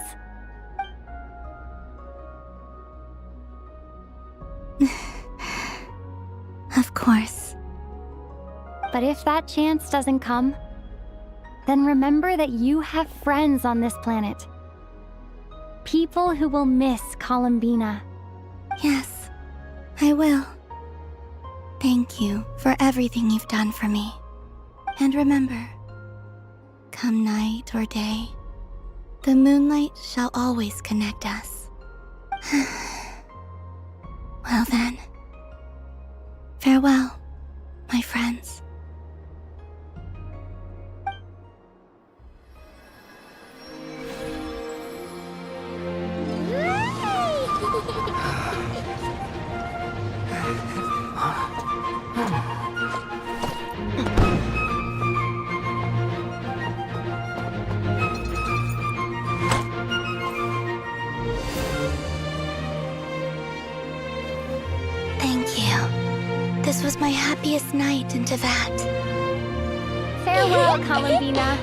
Speaker 1: Of course.
Speaker 11: But if that chance doesn't come, then remember that you have friends on this planet. People who will miss Columbina.
Speaker 1: Yes, I will. Thank you for everything you've done for me. And remember, come night or day, the moonlight shall always connect us. Well then, farewell, my friends. Thank you. This was my happiest night in Teyvat.
Speaker 21: Farewell, Columbina.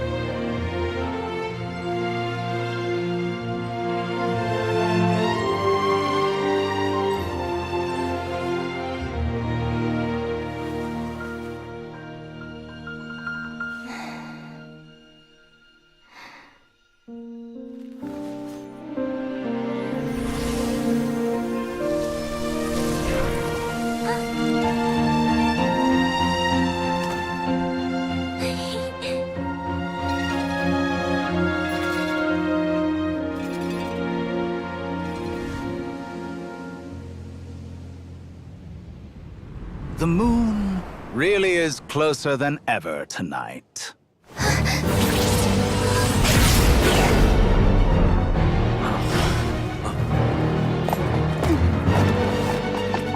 Speaker 6: The moon really is closer than ever tonight.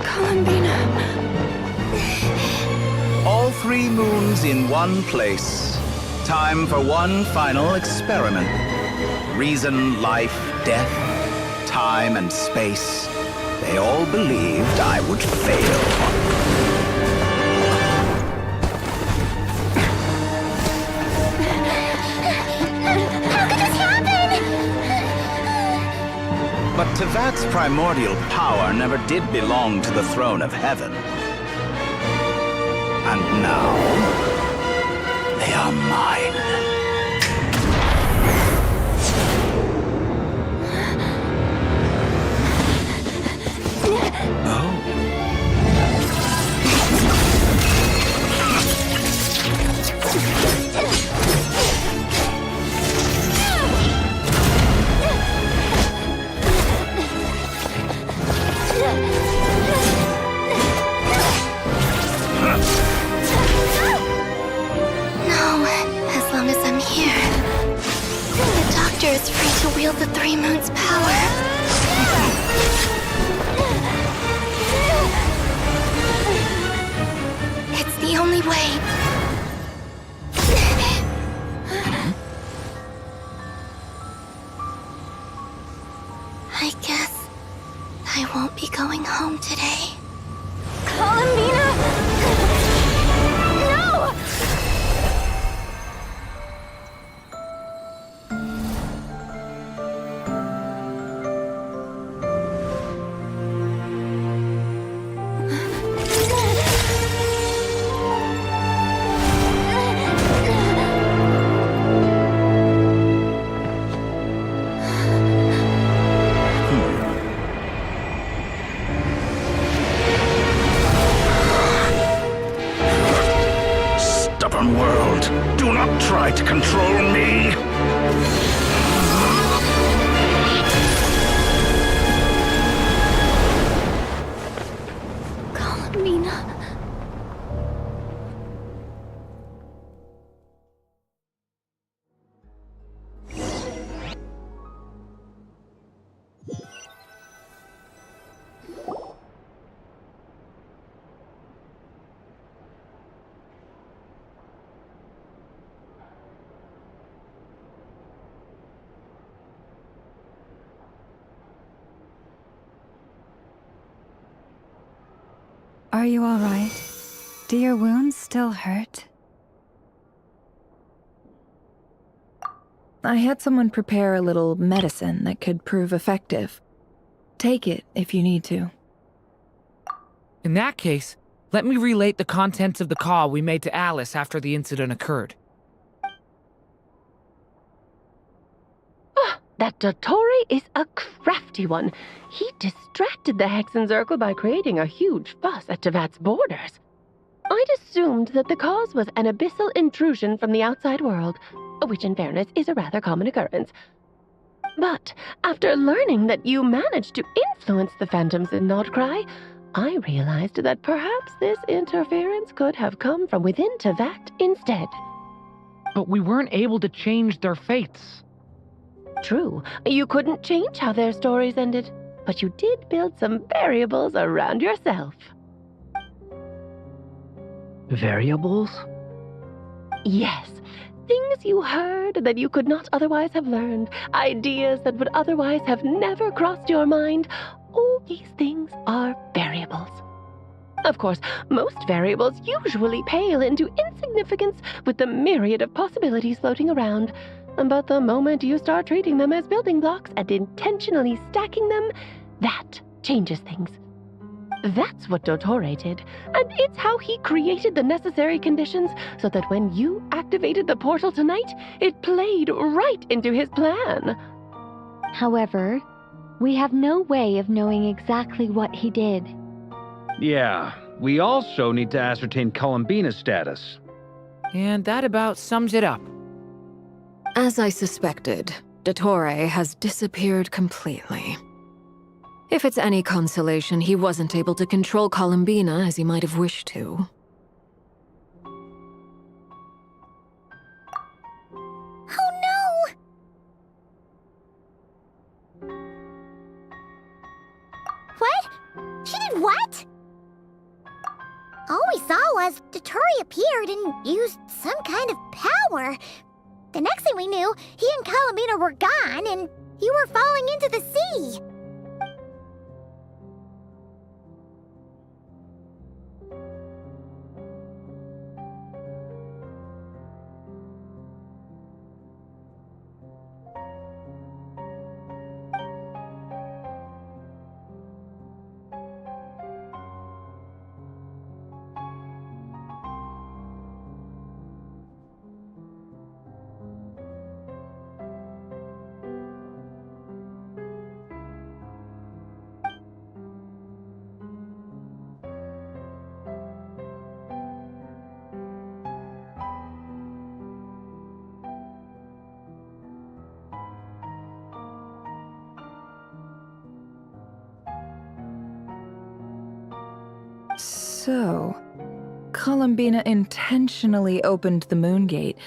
Speaker 1: Columbina.
Speaker 6: All 3 moons in one place. Time for one final experiment. Reason, life, death, time, and space. They all believed I would fail. But Teyvat's primordial power never did belong to the throne of heaven. And now, they are mine.
Speaker 1: Is free to wield the 3 moons' power. It's the only way. I guess I won't be going home today.
Speaker 21: Columbina! No!
Speaker 6: World, do not try to control me!
Speaker 1: Columbina.
Speaker 8: Are you all right? Do your wounds still hurt? I had someone prepare a little medicine that could prove effective. Take it if you need to.
Speaker 14: In that case, let me relate the contents of the call we made to Alice after the incident occurred.
Speaker 5: That Dottore is a crafty one. He distracted the Hexenzirkel by creating a huge fuss at Teyvat's borders. I'd assumed that the cause was an abyssal intrusion from the outside world, which in fairness is a rather common occurrence. But after learning that you managed to influence the phantoms in Nodcry, I realized that perhaps this interference could have come from within Tevat instead.
Speaker 14: But we weren't able to change their fates.
Speaker 5: True, you couldn't change how their stories ended, but you did build some variables around yourself.
Speaker 13: Variables?
Speaker 5: Yes, things you heard that you could not otherwise have learned, ideas that would otherwise have never crossed your mind. All these things are variables. Of course, most variables usually pale into insignificance with the myriad of possibilities floating around. But the moment you start treating them as building blocks and intentionally stacking them, that changes things. That's what Dottore did, and it's how he created the necessary conditions so that when you activated the portal tonight, it played right into his plan.
Speaker 3: However, we have no way of knowing exactly what he did.
Speaker 7: Yeah, we also need to ascertain Columbina's status.
Speaker 14: And that about sums it up.
Speaker 19: As I suspected, Dottore has disappeared completely. If it's any consolation, he wasn't able to control Columbina as he might have wished to.
Speaker 21: Oh no! What? She did what? All we saw was Dottore appeared and used some kind of power. The next thing we knew, he and Columbina were gone and you were falling into the sea.
Speaker 2: So, Columbina intentionally opened the Moon Gate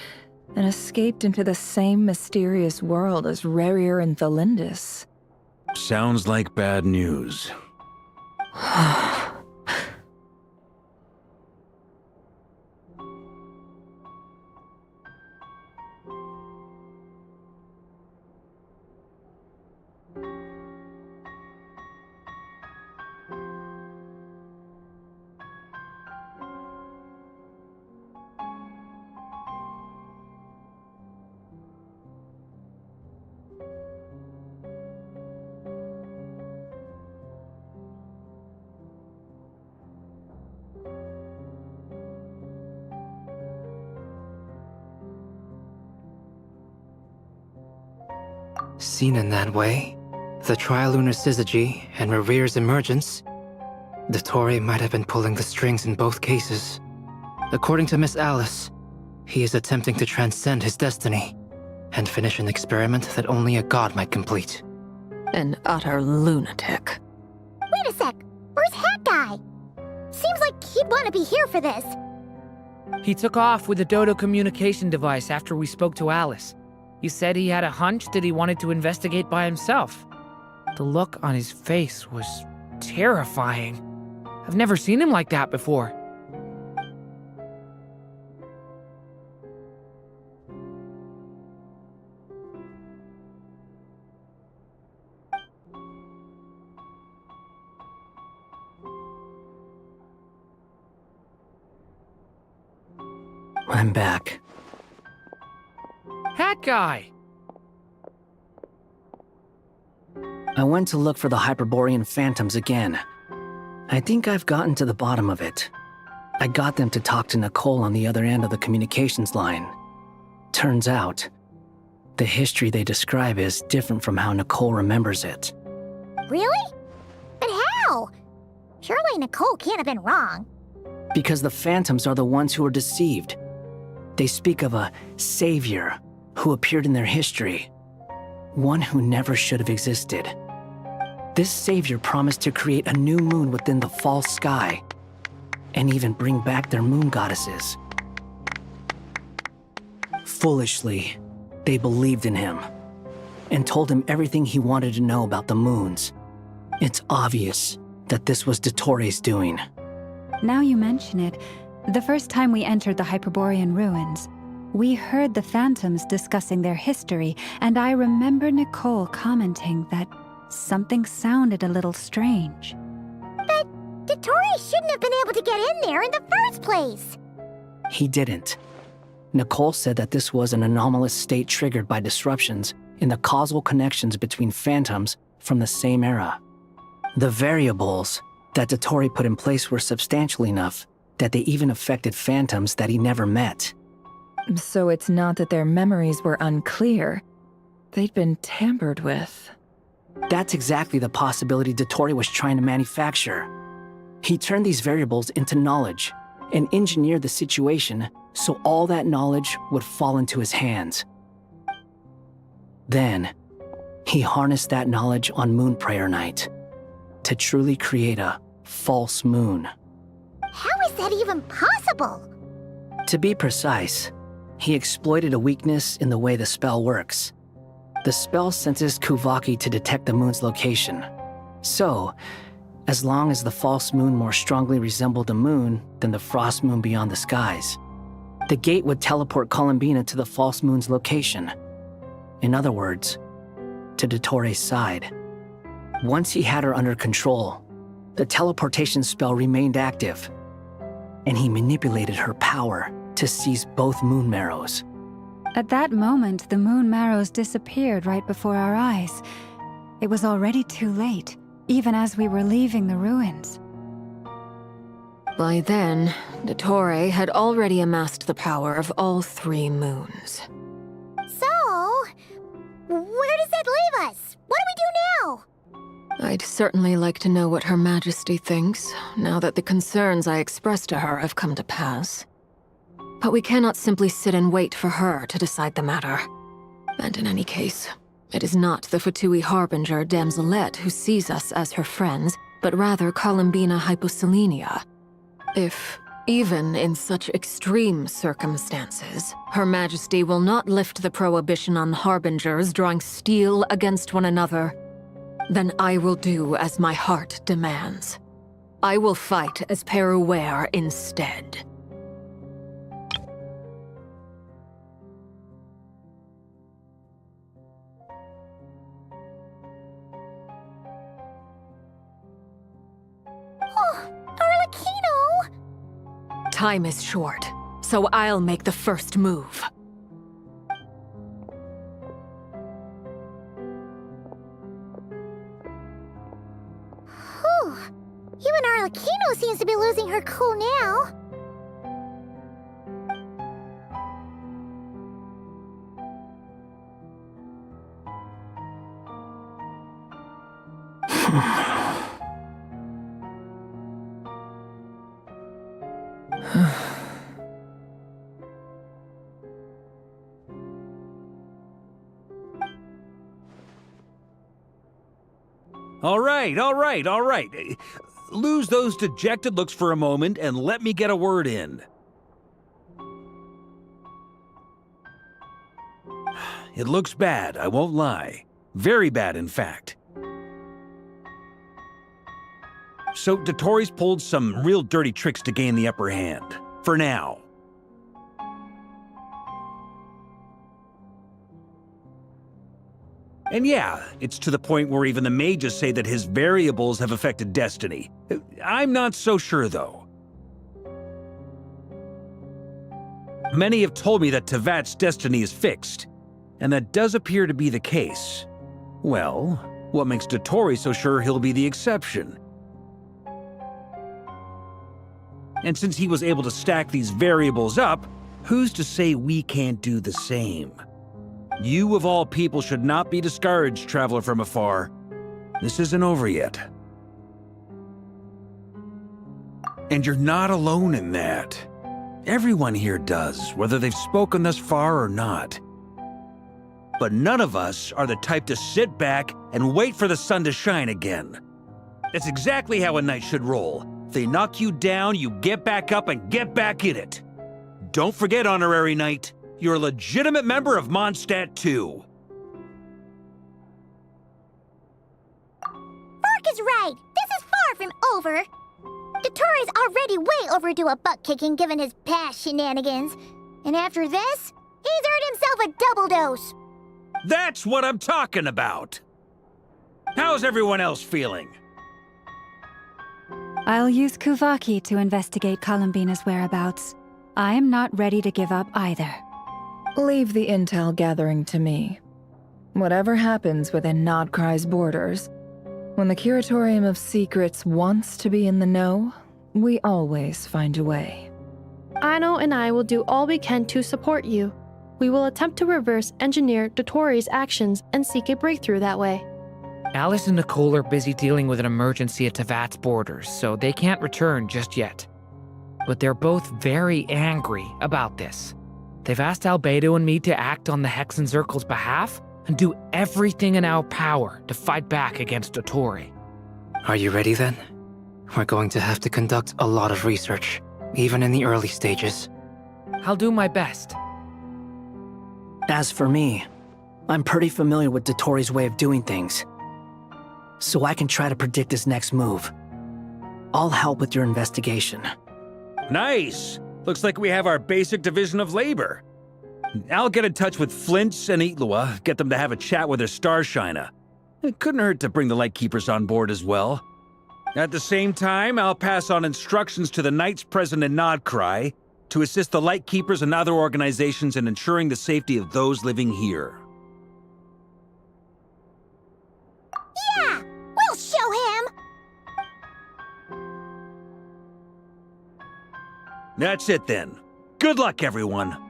Speaker 2: and escaped into the same mysterious world as Rerir and Thalindis.
Speaker 7: Sounds like bad news.
Speaker 22: Seen in that way, the trilunar syzygy and Rerir's emergence, Dottore might have been pulling the strings in both cases. According to Miss Alice, he is attempting to transcend his destiny and finish an experiment that only a god might complete.
Speaker 19: An utter lunatic.
Speaker 21: Wait a sec, where's Hat Guy? Seems like he'd want to be here for this.
Speaker 14: He took off with the Dodo communication device after we spoke to Alice. He said he had a hunch that he wanted to investigate by himself. The look on his face was terrifying. I've never seen him like that before.
Speaker 9: I'm back.
Speaker 14: Hat Guy!
Speaker 9: I went to look for the Hyperborean phantoms again. I think I've gotten to the bottom of it. I got them to talk to Nicole on the other end of the communications line. Turns out, the history they describe is different from how Nicole remembers it.
Speaker 21: Really? But how? Surely Nicole can't have been wrong.
Speaker 9: Because the phantoms are the ones who are deceived. They speak of a savior who appeared in their history, one who never should have existed. This savior promised to create a new moon within the false sky, and even bring back their moon goddesses. Foolishly, they believed in him, and told him everything he wanted to know about the moons. It's obvious that this was Dottoro's doing.
Speaker 8: Now you mention it, the first time we entered the Hyperborean ruins, we heard the phantoms discussing their history, and I remember Nicole commenting that something sounded a little strange.
Speaker 21: But Dottori shouldn't have been able to get in there in the first place.
Speaker 9: He didn't. Nicole said that this was an anomalous state triggered by disruptions in the causal connections between phantoms from the same era. The variables that Dottori put in place were substantial enough that they even affected phantoms that he never met.
Speaker 2: So it's not that their memories were unclear. They'd been tampered with.
Speaker 9: That's exactly the possibility Dottori was trying to manufacture. He turned these variables into knowledge and engineered the situation so all that knowledge would fall into his hands. Then, he harnessed that knowledge on Moon Prayer Night to truly create a false moon.
Speaker 21: How is that even possible?
Speaker 9: To be precise, he exploited a weakness in the way the spell works. The spell senses Kuvaki to detect the moon's location. So, as long as the false moon more strongly resembled the moon than the frost moon beyond the skies, the gate would teleport Columbina to the false moon's location. In other words, to Dottoro's side. Once he had her under control, the teleportation spell remained active, and he manipulated her power to seize both moon marrows.
Speaker 8: At that moment, the moon marrows disappeared right before our eyes. It was already too late, even as we were leaving the ruins.
Speaker 19: By then, Dottore had already amassed the power of all 3 moons.
Speaker 21: So, where does that leave us? What do we do now?
Speaker 19: I'd certainly like to know what Her Majesty thinks, now that the concerns I expressed to her have come to pass. But we cannot simply sit and wait for her to decide the matter. And in any case, it is not the Fatui Harbinger Damselette who sees us as her friends, but rather Columbina Hyposelenia. If, even in such extreme circumstances, Her Majesty will not lift the prohibition on Harbingers drawing steel against one another, then I will do as my heart demands. I will fight as Peruware instead.
Speaker 21: Oh, Arlecchino!
Speaker 19: Time is short, so I'll make the first move.
Speaker 21: Whew. Even Arlecchino seems to be losing her cool now.
Speaker 7: All right. Lose those dejected looks for a moment and let me get a word in. It looks bad, I won't lie. Very bad, in fact. So Dottori's pulled some real dirty tricks to gain the upper hand. For now. And yeah, it's to the point where even the mages say that his variables have affected destiny. I'm not so sure, though. Many have told me that Tevat's destiny is fixed, and that does appear to be the case. Well, what makes Dottori so sure he'll be the exception? And since he was able to stack these variables up, who's to say we can't do the same? You of all people should not be discouraged, traveler from afar. This isn't over yet. And you're not alone in that. Everyone here does, whether they've spoken thus far or not. But none of us are the type to sit back and wait for the sun to shine again. It's exactly how a knight should roll. If they knock you down, you get back up and get back in it. Don't forget, Honorary Knight, you're a legitimate member of Mondstadt too.
Speaker 21: Fork is right. This is far from over. Dottoro's already way overdue a butt-kicking given his past shenanigans. And after this, he's earned himself a double dose.
Speaker 7: That's what I'm talking about. How's everyone else feeling?
Speaker 8: I'll use Kuvaki to investigate Columbina's whereabouts. I am not ready to give up either.
Speaker 2: Leave the intel gathering to me. Whatever happens within Nodcry's borders, when the Curatorium of Secrets wants to be in the know, we always find a way.
Speaker 10: Aino and I will do all we can to support you. We will attempt to reverse engineer Dottori's actions and seek a breakthrough that way.
Speaker 14: Alice and Nicole are busy dealing with an emergency at Tevat's borders, so they can't return just yet. But they're both very angry about this. They've asked Albedo and me to act on the Hexen Circle's behalf and do everything in our power to fight back against Dottori.
Speaker 22: Are you ready then? We're going to have to conduct a lot of research, even in the early stages.
Speaker 14: I'll do my best.
Speaker 9: As for me, I'm pretty familiar with Dottori's way of doing things, so I can try to predict his next move. I'll help with your investigation.
Speaker 7: Nice! Looks like we have our basic division of labor. I'll get in touch with Flint's and Itlua, get them to have a chat with their Starshiner. It couldn't hurt to bring the Lightkeepers on board as well. At the same time, I'll pass on instructions to the Knights present in Nodcry to assist the Lightkeepers and other organizations in ensuring the safety of those living here.
Speaker 21: Yeah, we'll show him.
Speaker 7: That's it then. Good luck, everyone.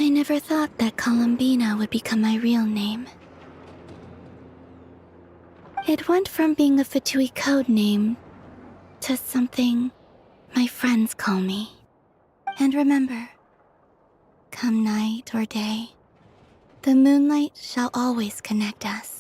Speaker 1: I never thought that Columbina would become my real name. It went from being a Fatui code name to something my friends call me. And remember, come night or day, the moonlight shall always connect us.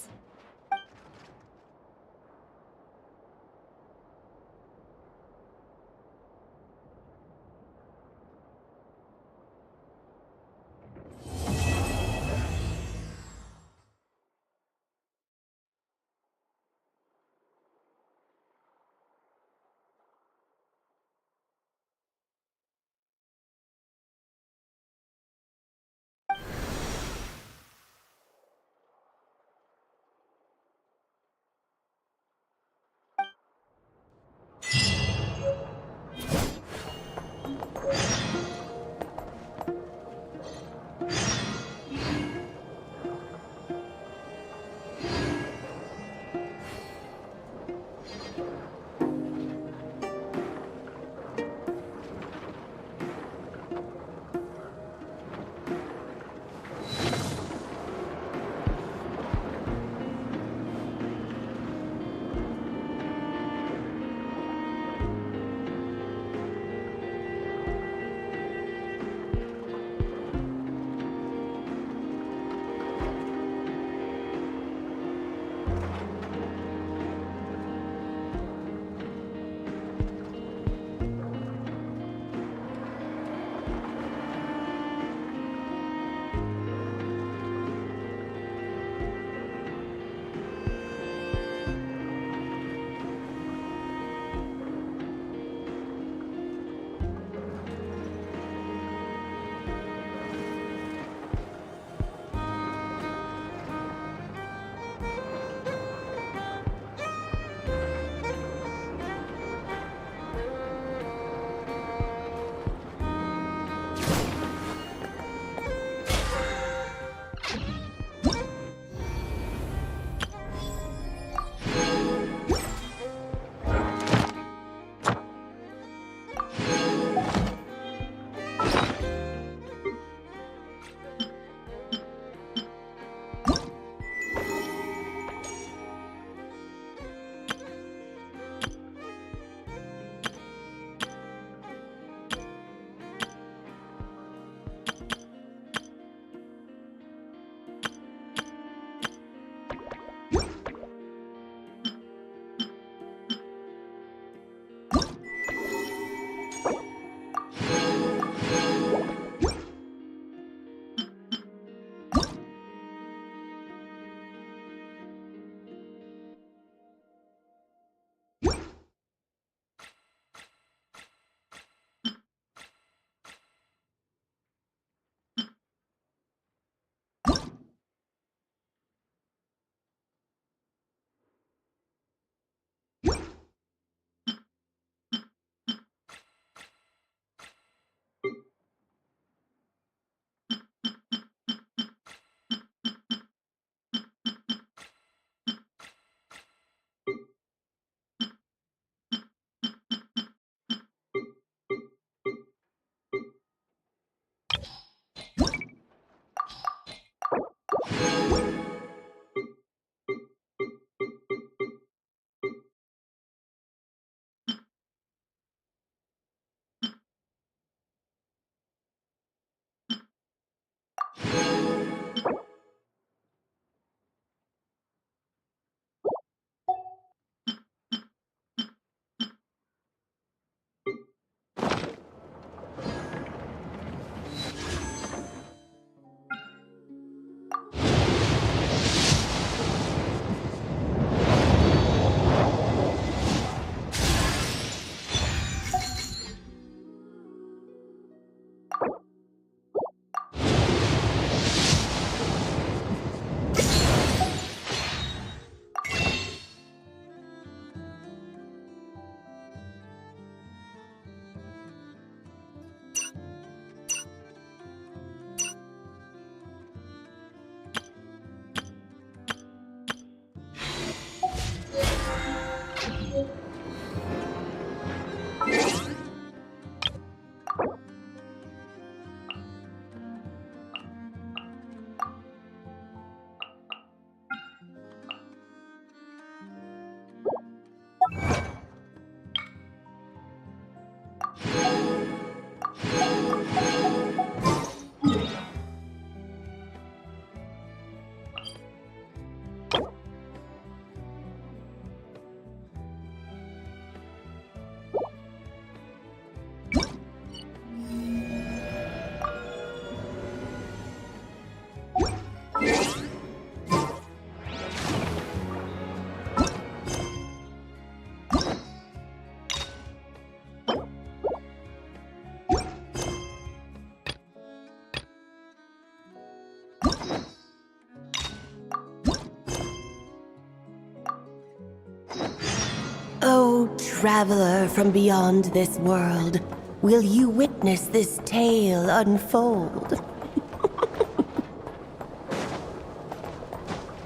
Speaker 12: Oh, traveler from beyond this world, will you witness this tale unfold?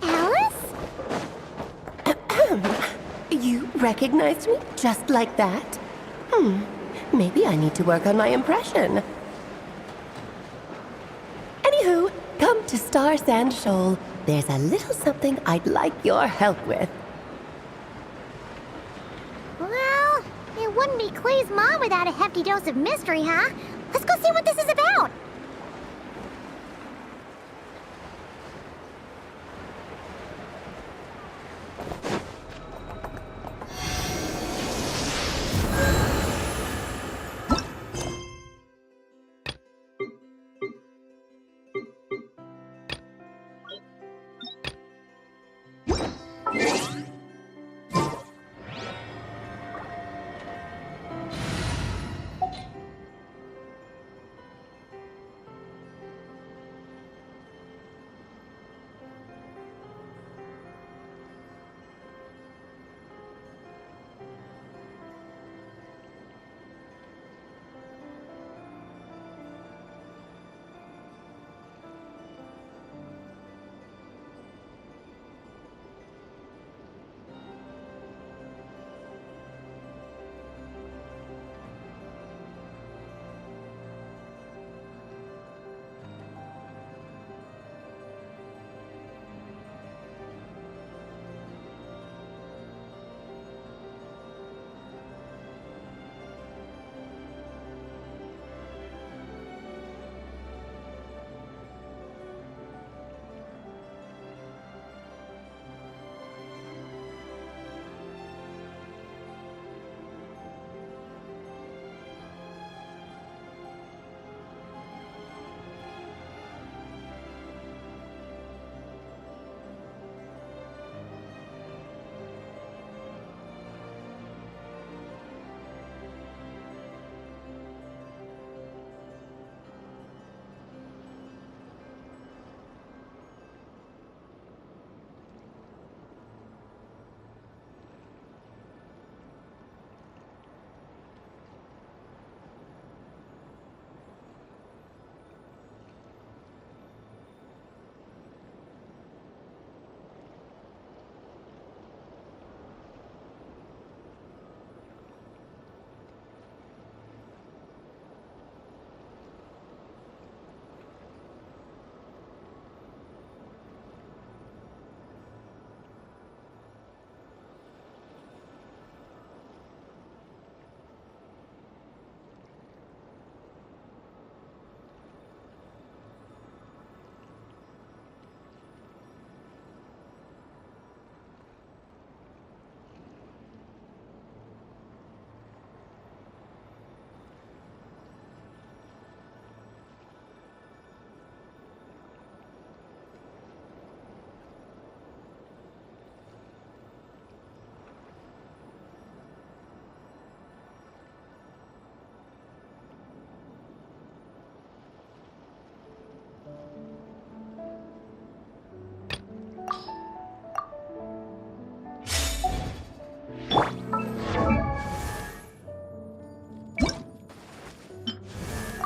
Speaker 21: Alice?
Speaker 12: You recognized me just like that? Maybe I need to work on my impression. Anywho, come to Star Sand Shoal. There's a little something I'd like your help with.
Speaker 21: Well, it wouldn't be Clay's mom without a hefty dose of mystery, huh? Let's go see what this is about.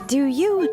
Speaker 8: Do you...